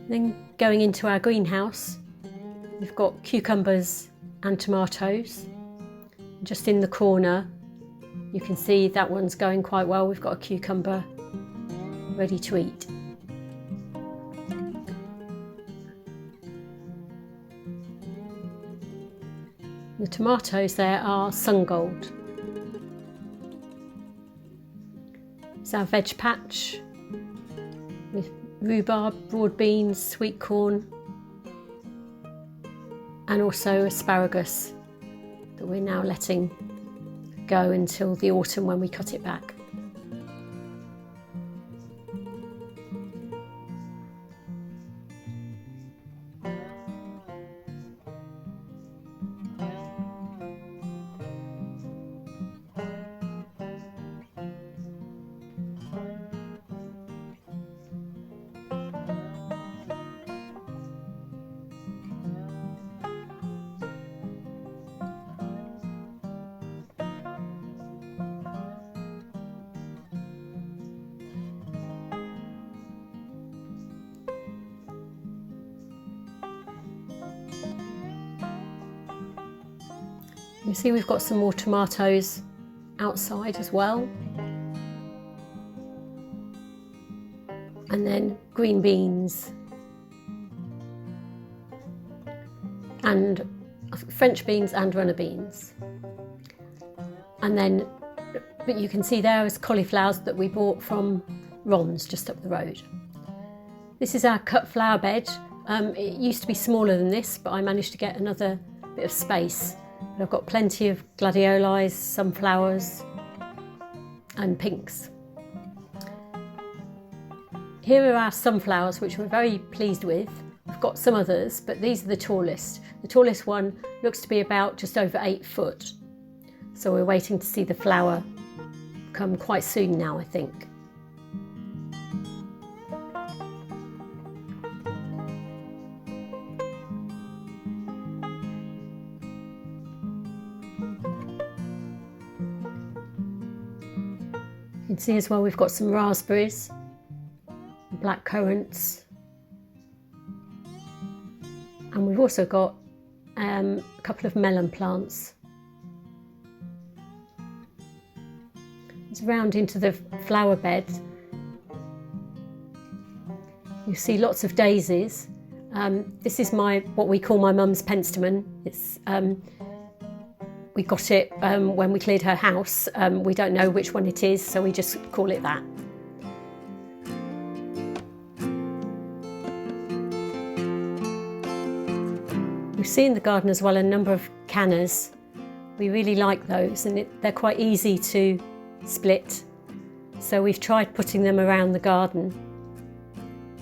Then going into our greenhouse, we've got cucumbers and tomatoes. Just in the corner, you can see that one's going quite well. We've got a cucumber ready to eat. The tomatoes there are sun gold. It's our veg patch with rhubarb, broad beans, sweet corn, and also asparagus that we're now letting go until the autumn when we cut it back. You see we've got some more tomatoes outside as well. And then green beans and French beans and runner beans. And then, but you can see there is cauliflowers that we bought from Ron's just up the road. This is our cut flower bed. It used to be smaller than this, but I managed to get another bit of space. But I've got plenty of gladioli, sunflowers and pinks. Here are our sunflowers, which we're very pleased with. We've got some others, but these are the tallest. The tallest one looks to be about just over 8 foot. So we're waiting to see the flower come quite soon now, I think. You can see as well we've got some raspberries, black currants, and we've also got a couple of melon plants. It's round into the flower bed. You see lots of daisies. This is what we call my mum's penstemon. It's we got it when we cleared her house. We don't know which one it is, so we just call it that. We see in the garden as well a number of cannas. We really like those, and they're quite easy to split. So we've tried putting them around the garden.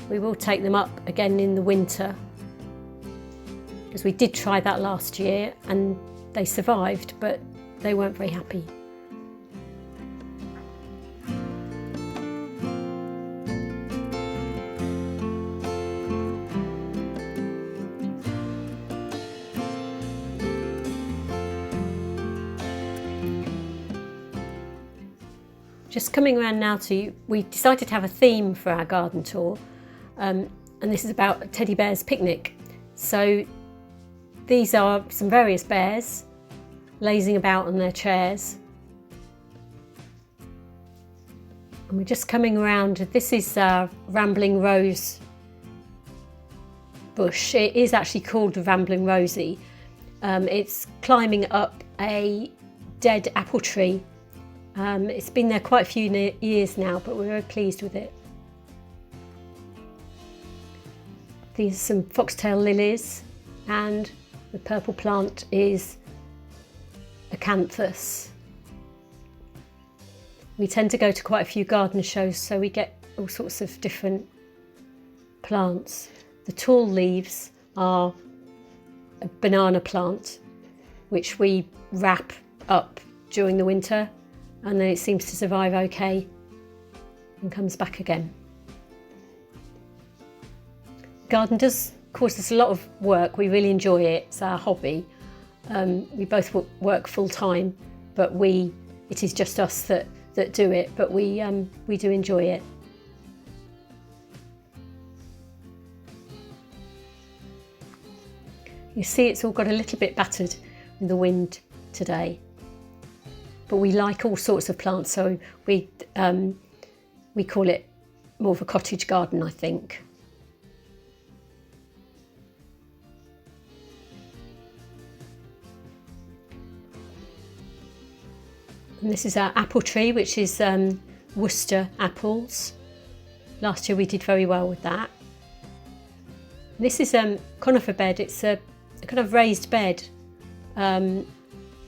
We will take them up again in the winter, because we did try that last year and they survived, but they weren't very happy. Just coming around now we decided to have a theme for our garden tour, and this is about a teddy bear's picnic. So these are some various bears lazing about on their chairs. And we're just coming around. This is our rambling rose bush. It is actually called the rambling rosy. It's climbing up a dead apple tree. It's been there quite a few years now, but we're very pleased with it. These are some foxtail lilies, and the purple plant is acanthus. We tend to go to quite a few garden shows, so we get all sorts of different plants. The tall leaves are a banana plant, which we wrap up during the winter, and then it seems to survive okay and comes back again. Garden does cause us a lot of work. We really enjoy it. It's our hobby. We both work full time, but it is just us that do it, but we do enjoy it. You see it's all got a little bit battered in the wind today, but we like all sorts of plants, so we call it more of a cottage garden, I think. And this is our apple tree, which is Worcester apples. Last year we did very well with that. This is conifer bed. It's a kind of raised bed,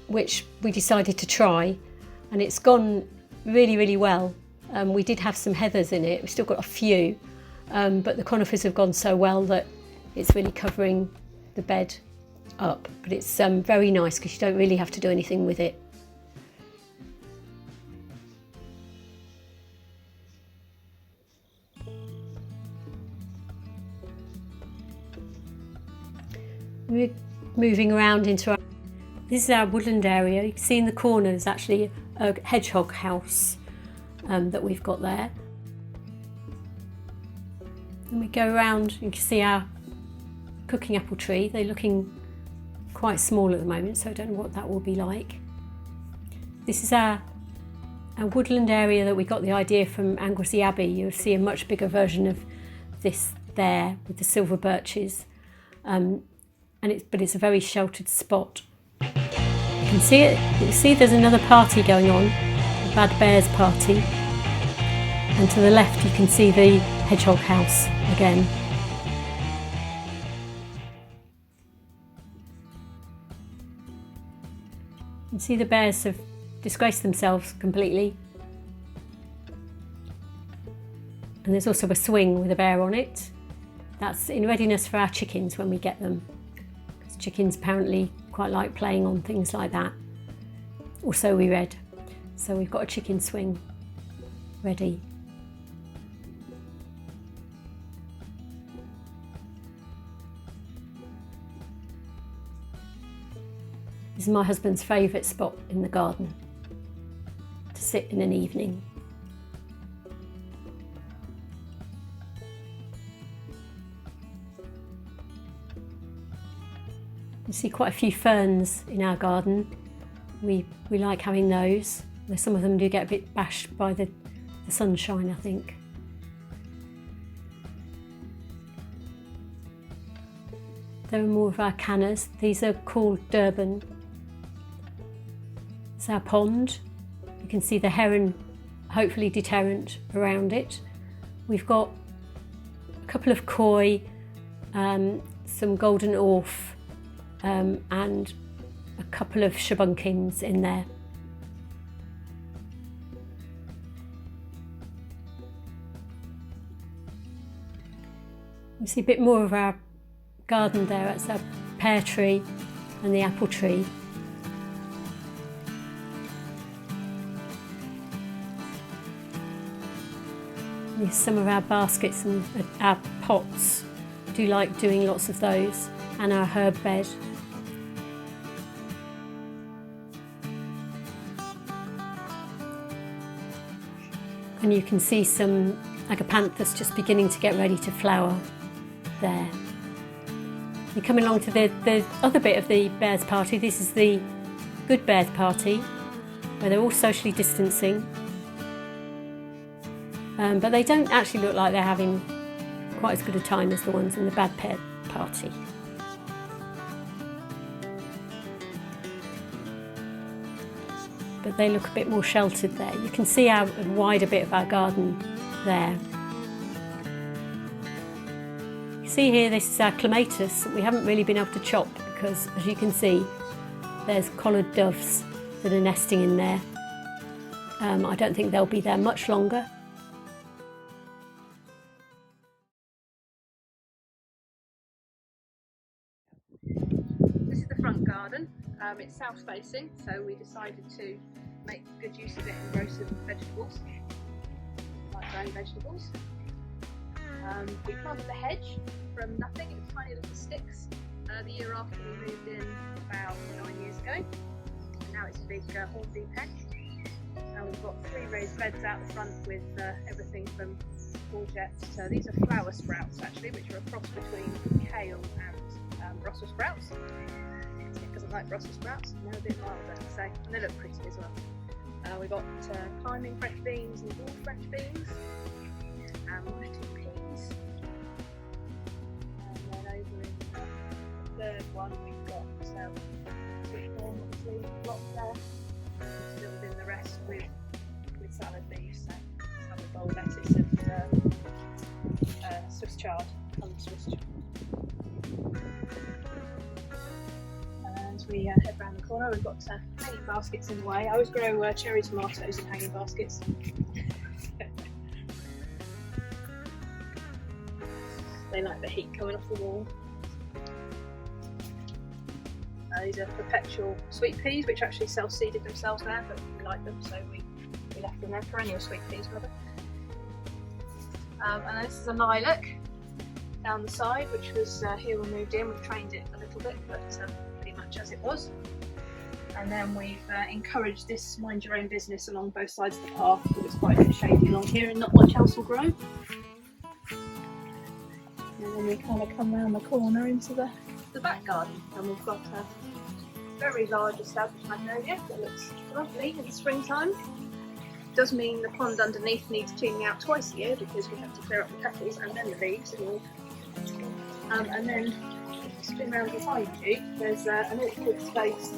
which we decided to try, and it's gone really, really well. We did have some heathers in it. We've still got a few, but the conifers have gone so well that it's really covering the bed up. But it's very nice because you don't really have to do anything with it. We're moving around into this is our woodland area. You can see in the corner there's actually a hedgehog house that we've got there. And we go around, you can see our cooking apple tree. They're looking quite small at the moment, so I don't know what that will be like. This is our woodland area that we got the idea from Anglesey Abbey. You'll see a much bigger version of this there with the silver birches. But it's a very sheltered spot. You can see it. You can see there's another party going on, the Bad Bears party. And to the left you can see the hedgehog house again. You can see the bears have disgraced themselves completely. And there's also a swing with a bear on it. That's in readiness for our chickens when we get them. Chickens apparently quite like playing on things like that, or so we read. So we've got a chicken swing ready. This is my husband's favourite spot in the garden to sit in an evening. You see quite a few ferns in our garden. We like having those. Some of them do get a bit bashed by the sunshine, I think. There are more of our cannas. These are called Durban. It's our pond. You can see the heron, hopefully deterrent, around it. We've got a couple of koi, some golden orf, and a couple of shabunkins in there. You see a bit more of our garden there. That's our pear tree and the apple tree. There's some of our baskets and our pots. We do like doing lots of those, and our herb bed. And you can see some agapanthus just beginning to get ready to flower there. You're coming along to the other bit of the bears party. This is the good bears party, where they're all socially distancing. But they don't actually look like they're having quite as good a time as the ones in the bad bear party. but they look a bit more sheltered there. You can see a wider bit of our garden there. You see here, this is our clematis that we haven't really been able to chop because, as you can see, there's collared doves that are nesting in there. I don't think they'll be there much longer. This is the front garden. It's south facing, so we decided to make good use of it and grow some vegetables, like growing vegetables. We planted the hedge from nothing, it was tiny little sticks, the year after we moved in about 9 years ago. And now it's a big hornbeam hedge. Now we've got 3 raised beds out the front with everything from courgettes. So these are flower sprouts actually, which are a cross between kale and Brussels sprouts. It doesn't like Brussels sprouts, they're a bit milder, so, and they look pretty as well. We've got climbing French beans and dwarf French beans, and 1 or 2 peas. And then over in the third one we've got sweet corn, obviously, lots there. We've filled in the rest with salad leaves, so salad bowl lettuce and Swiss chard, coloured Swiss chard. And we head round the corner, we've got hanging baskets in the way. I always grow cherry tomatoes in hanging baskets. They like the heat coming off the wall. These are perpetual sweet peas, which actually self-seeded themselves there, but we like them, so we left them there. Perennial sweet peas, rather. And this is a lilac down the side, which was here we moved in. We've trained it a little bit, but pretty much as it was. And then we've encouraged this mind your own business along both sides of the path, because it's quite a bit shady along here and not much else will grow. And then we kind of come round the corner into the back garden, and we've got a very large established magnolia that looks lovely in the springtime. Does mean the pond underneath needs cleaning out twice a year because we have to clear up the petals and then the leaves and all. And then spin round behind you, there's an awkward space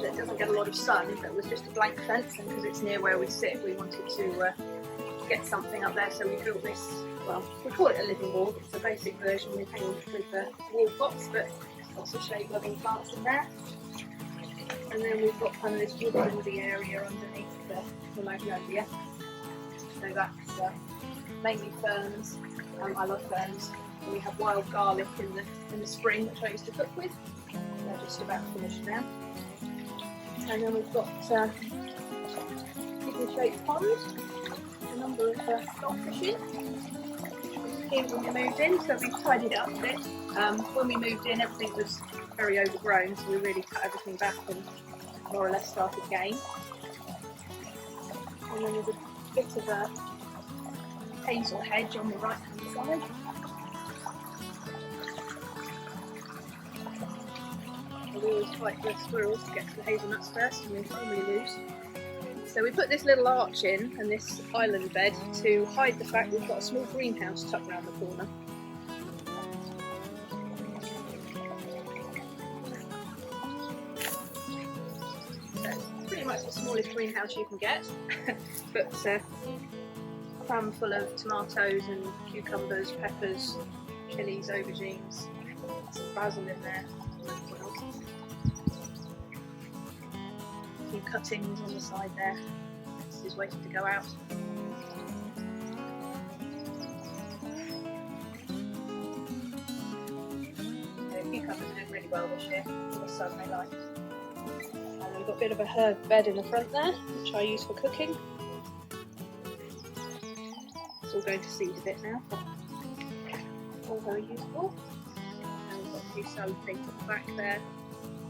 that doesn't get a lot of sun, that was just a blank fence, and because it's near where we sit we wanted to get something up there, so we built this, well, we call it a living wall. It's a basic version with wall pots, but lots of shade loving plants in there. And then we've got kind of this woody area underneath the magnolia. So that's mainly ferns. I love ferns. And we have wild garlic in the spring, which I used to cook with. They're just about finished now. And then we've got kidney-shaped pond, a number of goldfish in, which was here when we moved in, so we've tidied it up a bit. When we moved in, everything was very overgrown, so we really cut everything back and more or less started again. And then there's a bit of a hazel hedge on the right hand side. We always fight the squirrels to get to the hazelnuts first, and we normally lose. So we put this little arch in and this island bed to hide the fact we've got a small greenhouse tucked around the corner. So it's pretty much the smallest greenhouse you can get, but cram full of tomatoes and cucumbers, peppers, chilies, aubergines, some basil in there. A few cuttings on the side there. This is waiting to go out. The cucumbers are doing really well this year. All the sun they like. And we've got a bit of a herb bed in the front there, which I use for cooking. It's all going to seed a bit now, but all very useful. And we've got a few salad things at the back there.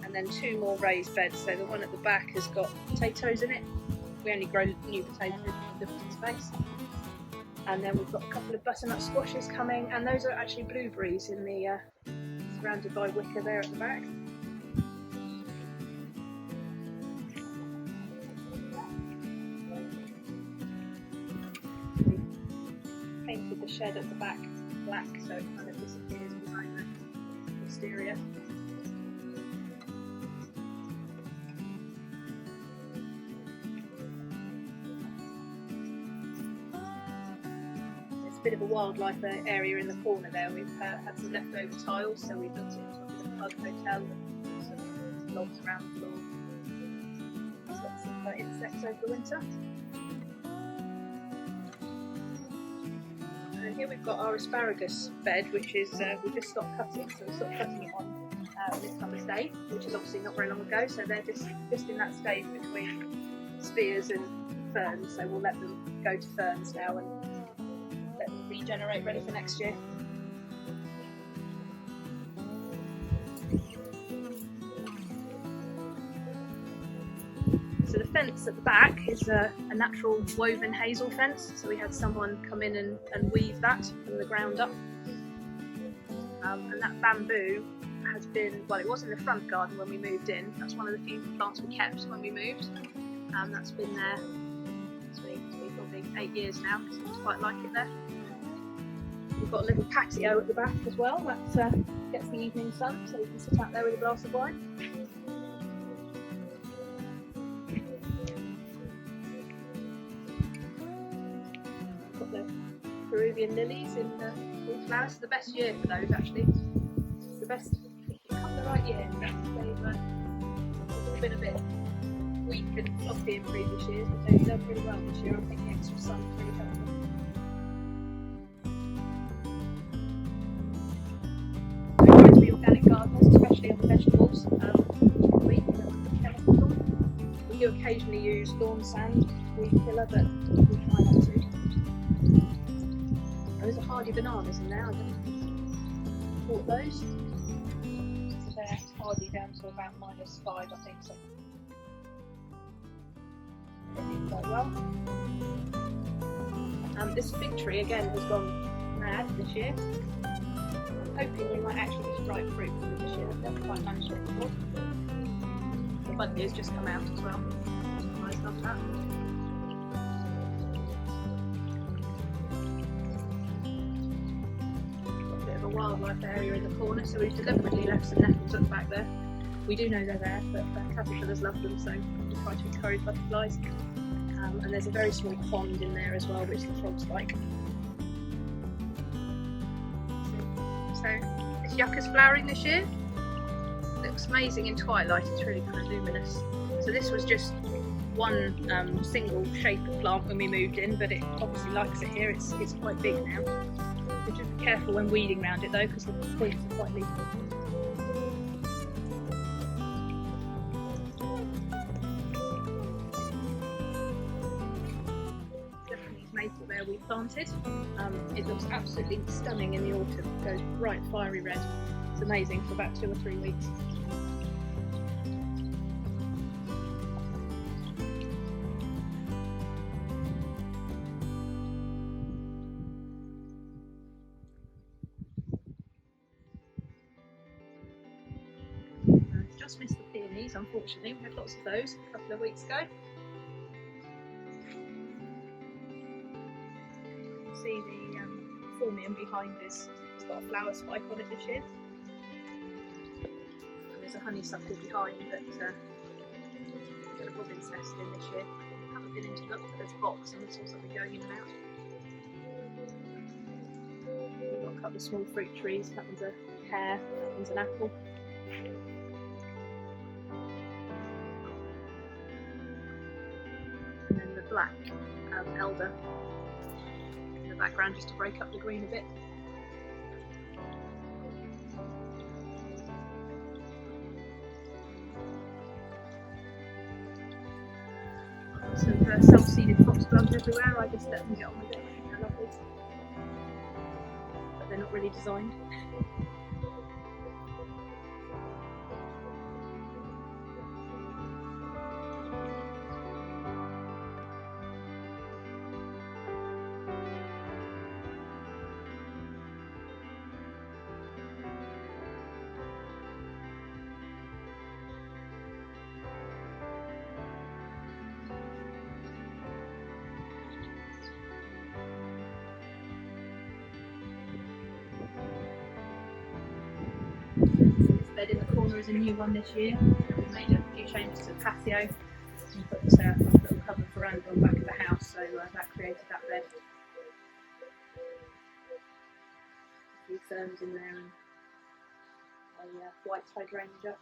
And then 2 more raised beds, so the one at the back has got potatoes in it. We only grow new potatoes in limited space. And then we've got a couple of butternut squashes coming, and those are actually blueberries in the surrounded by wicker there at the back. We painted the shed at the back black, so it kind of disappears behind the exterior. bit of a wildlife area in the corner there. We've had some leftover tiles, so we've built it into a bit of a pub hotel and some logs around the floor. It's got some insects over the winter. And here we've got our asparagus bed, which is we just stopped cutting, so we stopped cutting it on Midsummer's Day, which is obviously not very long ago. So they're just in that stage between spears and ferns. So we'll let them go to ferns now and let them regenerate, ready for next year. So the fence at the back is a natural woven hazel fence. So we had someone come in and weave that from the ground up. And that bamboo has been, well, it was in the front garden when we moved in. That's one of the few plants we kept when we moved. That's been there, it's been probably 8 years now. Seems quite like it there. We've got a little patio at the back as well that gets the evening sun, so you can sit out there with a glass of wine. Got the Peruvian lilies in full flowers. It's the best year for those, actually. It's the best, if you come the right year. They've been a bit weak and floppy in previous years, but they've done really well this year. I think the extra sun's really helped them. So we try to be organic gardeners, especially on the vegetables, which we put chemicals on. We do occasionally use lawn sand, weed killer, but we try not to. There's a hardy bananas in there. I don't know if you bought those. So they're hardy down to about -5, I think. So they do quite well. This fig tree again has gone mad this year. I'm hoping we might actually get ripe fruit from it this year. I've never quite managed it before. The bud has just come out as well. I love that. Wildlife area in the corner, so we've deliberately left some nettles at the back there. We do know they're there, but caterpillars love them, so we try to encourage butterflies. And there's a very small pond in there as well, which the frogs like. So this yucca's flowering this year. It looks amazing in twilight. It's really kind of luminous. So this was just one single shape of plant when we moved in, but it obviously likes it here. It's quite big now. So just be careful when weeding around it though, because the twigs are quite leafy. Japanese maple there we planted. It looks absolutely stunning in the autumn. It goes bright fiery red. It's amazing for about 2 or 3 weeks. Just missed the peonies, unfortunately. We had lots of those a couple of weeks ago. You can see the phormium behind this. It's got a flower spike on it this year. And there's a honeysuckle behind that the robin's nested in this year. I haven't been in to look, but there's a box and I saw something going in and out. We've got a couple of small fruit trees. That one's a pear, that one's an apple. Black elder in the background just to break up the green a bit. Some self-seeded foxgloves everywhere. I just let them get on with it. I think they're lovely, but they're not really designed. This bed in the corner is a new one this year. We made a few changes to the patio and put a little covered veranda on the back of the house, so that created that bed. few ferns in there and a white hydrangea.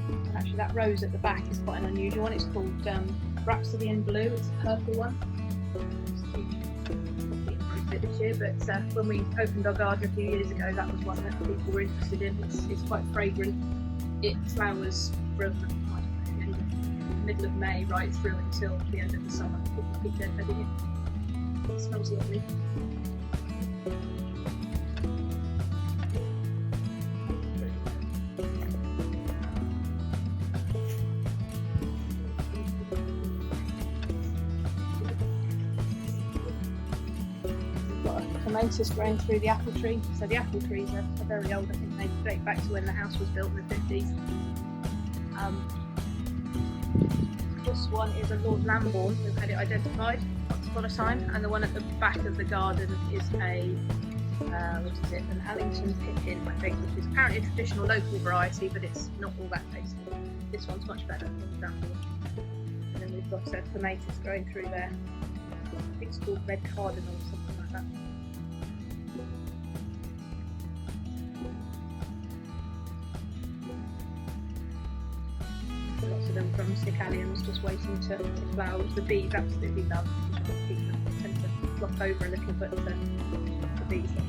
And actually that rose at the back is quite an unusual one. It's called Rhapsody in Blue. It's a purple one. Probably improved it this year, but when we opened our garden a few years ago, that was one that people were interested in. It's quite fragrant. It flowers from the middle of May right through until the end of the summer. People keep their head in it. It smells lovely. Clematis growing through the apple tree. So the apple trees are very old. I think they date back to when the house was built in the 50s. This one is a Lord Lambourne. We've had it identified once upon a time, and the one at the back of the garden is a an Allington Pippin, I think, which is apparently a traditional local variety, but it's not all that tasty. This one's much better than the Lambourne. And then we've got clematis growing through there. I think it's called red cardinal or something like that. Lots of them drumstick alliums just waiting to flower, which the bees absolutely love. People tend to flop over a little, but the bees love them.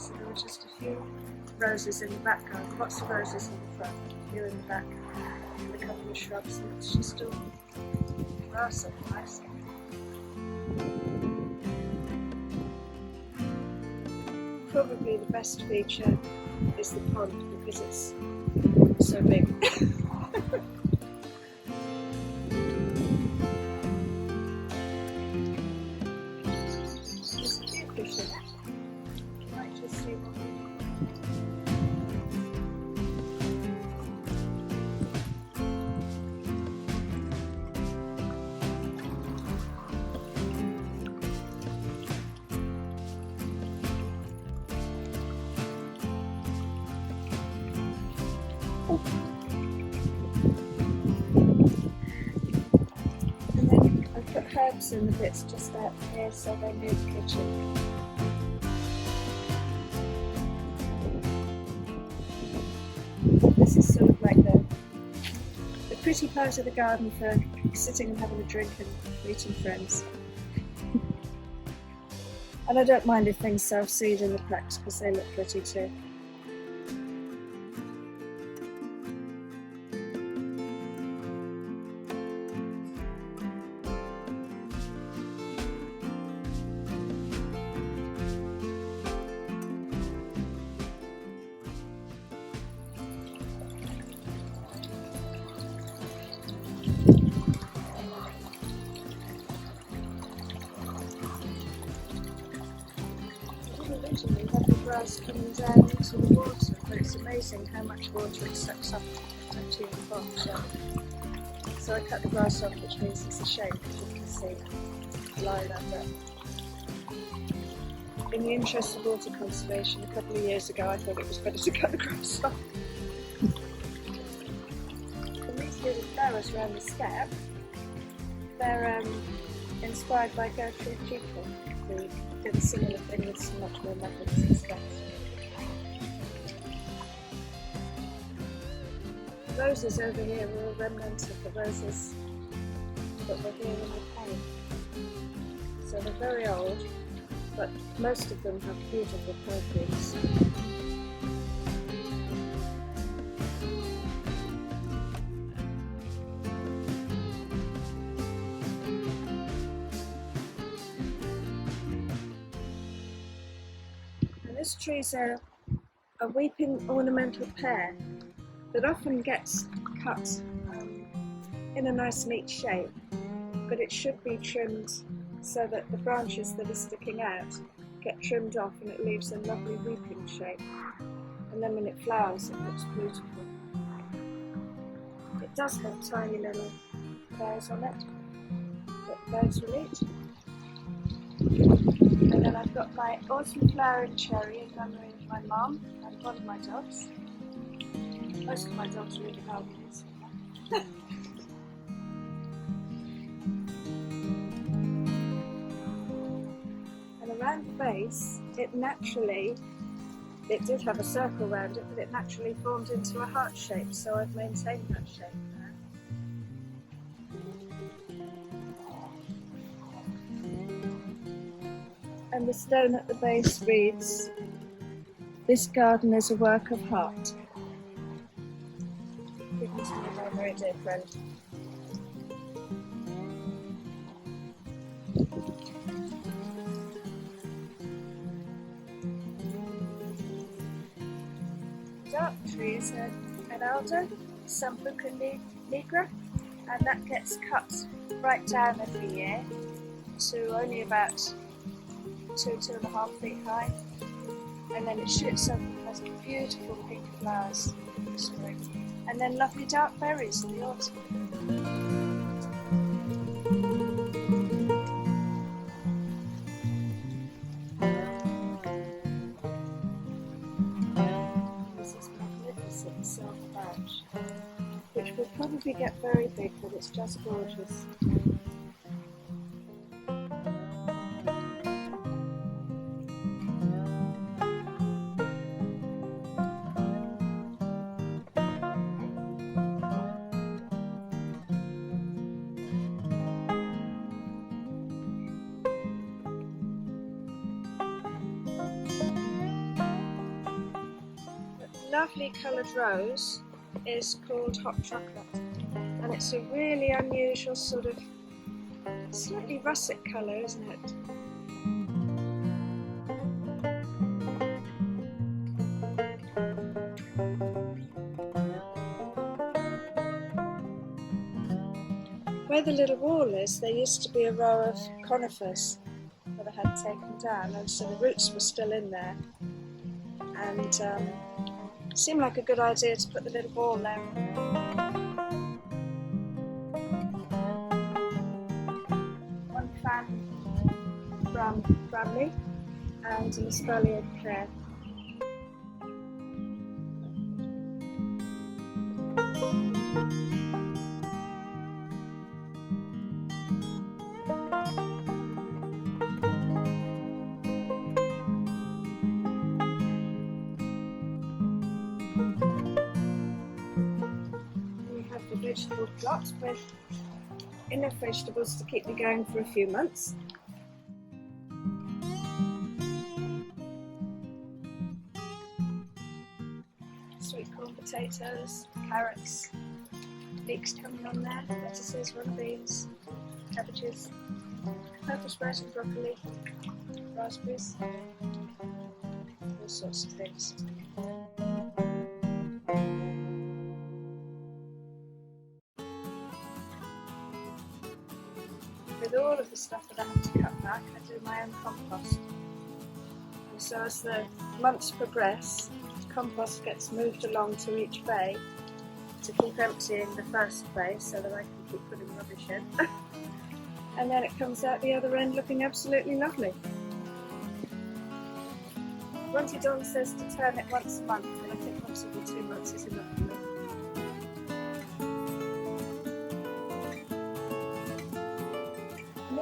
So there were just a few roses in the background, lots of roses in the front, a few in the back, and a couple of shrubs, and it's just all grass otherwise. Probably the best feature is the pond because it's so big. There's a few fish in it. You might just see one. And then I put herbs in the bits just out here so they near the kitchen. This is sort of like the pretty part of the garden for sitting and having a drink and meeting friends. And I don't mind if things self-seed in the plaques because they look pretty too. Originally had the grass coming down into the water, but it's amazing how much water it sucks up actually in the bottom. So I cut the grass off, which means it's a shame because you can see lying under. In the interest of water conservation, a couple of years ago I thought it was better to cut the grass off. And these little flowers around the step, they're inspired by Gertrude Jupiter, who did a similar thing with some much more magnificent steps. The roses over here were a remnant of the roses that were here in the paint. So they're very old, but most of them have beautiful perfumes. tree's a weeping ornamental pear that often gets cut in a nice neat shape, but it should be trimmed so that the branches that are sticking out get trimmed off and it leaves a lovely weeping shape. And then when it flowers, it looks beautiful. It does have tiny little flowers on it, but those will eat. And then I've got my autumn flowering cherry in memory of my mum and one of my dogs. Most of my dogs are in the garden. And around the base, it did have a circle around it, but it naturally formed into a heart shape, so I've maintained that shape now. And the stone at the base reads, "This garden is a work of heart." Given to me by a very dear friend. Dark tree is an alder, Sambuca nigra, and that gets cut right down every year to only about 2.5 feet high, and then it shoots up and has beautiful pink flowers in the spring, and then lovely dark berries in the autumn. This is magnificent silk birch, which will probably get very big, but it's just gorgeous. Lovely coloured rose is called hot chocolate, and it's a really unusual sort of slightly russet colour, isn't it? Where the little wall is, there used to be a row of conifers that I had taken down, and so the roots were still in there, and seemed like a good idea to put the little wall there. One fan from Bramley and an espalier pear. Vegetable plot with enough vegetables to keep me going for a few months. Sweet corn potatoes, carrots, leeks coming on there, lettuces, runner beans, cabbages, purple sprout and broccoli, raspberries, all sorts of things. With all of the stuff that I have to cut back, I do my own compost. And so as the months progress, compost gets moved along to each bay to keep emptying the first bay so that I can keep putting rubbish in. And then it comes out the other end looking absolutely lovely. Auntie Dawn says to turn it once a month, and I think once every 2 months is enough for me.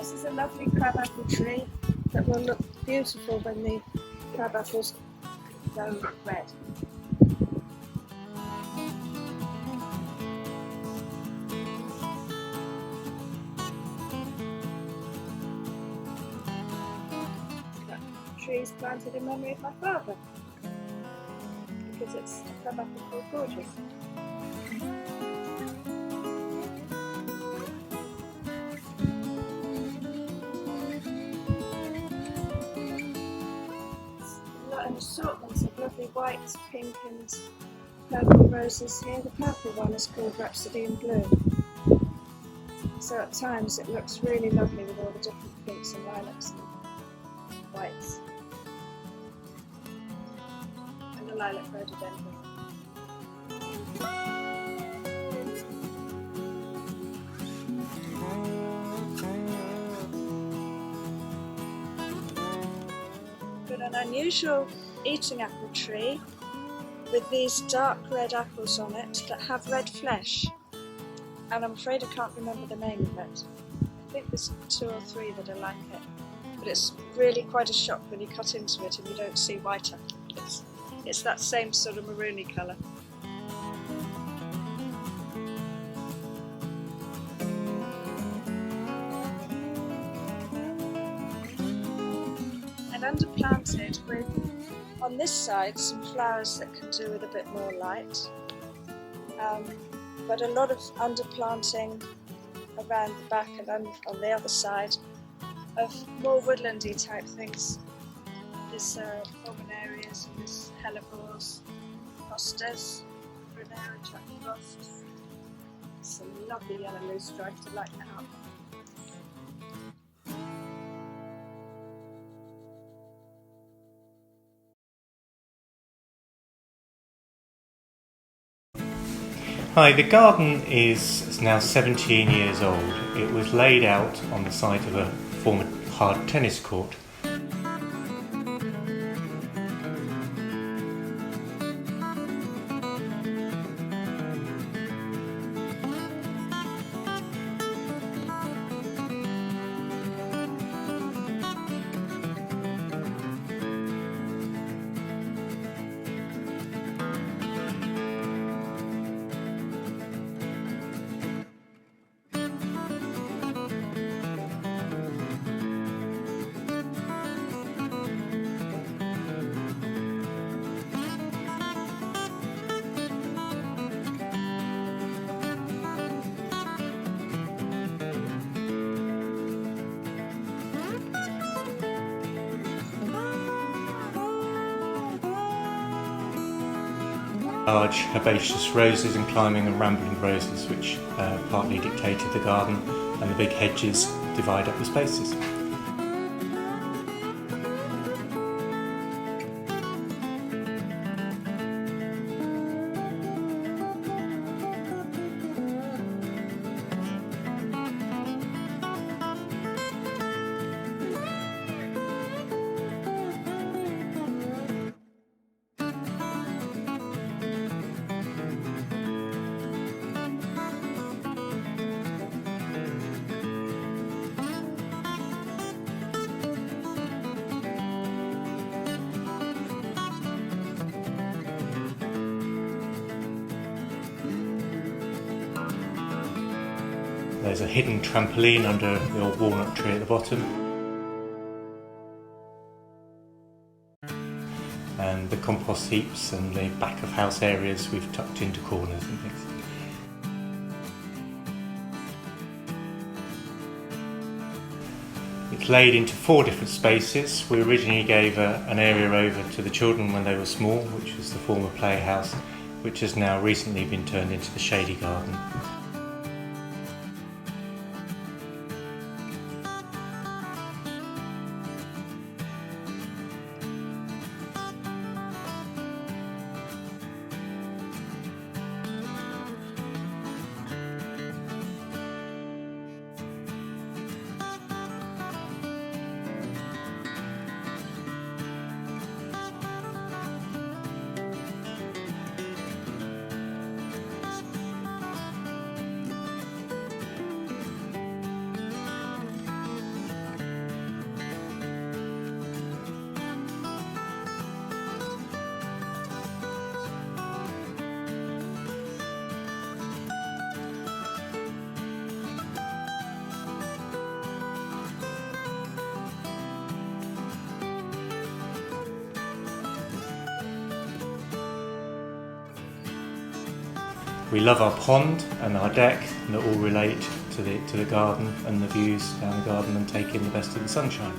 This is a lovely crabapple tree that will look beautiful when the crabapples go red. That tree is planted in memory of my father because it's a crabapple called Gorgeous. an assortment of lovely white, pink and purple roses here. The purple one is called Rhapsody in Bloom. So at times it looks really lovely with all the different pinks and lilacs and whites. And the lilac rhododendron. Got an unusual eating apple tree with these dark red apples on it that have red flesh, and I'm afraid I can't remember the name of it. I think there's 2 or 3 that are like it, but it's really quite a shock when you cut into it and you don't see white apple. It's that same sort of maroony colour. And underplanted with, on this side, some flowers that can do with a bit more light, but a lot of underplanting around the back and on the other side of more woodlandy type things. There's fulminarias and there's hellebores, hostas, brunera, Jack Frost, some lovely yellow loosestrife to lighten it up. Hi, the garden is now 17 years old. It was laid out on the site of a former hard tennis court. Large herbaceous roses and climbing and rambling roses which partly dictated the garden, and the big hedges divide up the spaces. There's a hidden trampoline under the old walnut tree at the bottom. And the compost heaps and the back of house areas we've tucked into corners and things. It's laid into 4 different spaces. We originally gave an area over to the children when they were small, which was the former playhouse, which has now recently been turned into the shady garden. We love our pond and our deck, and that all relate to the garden and the views down the garden and take in the best of the sunshine.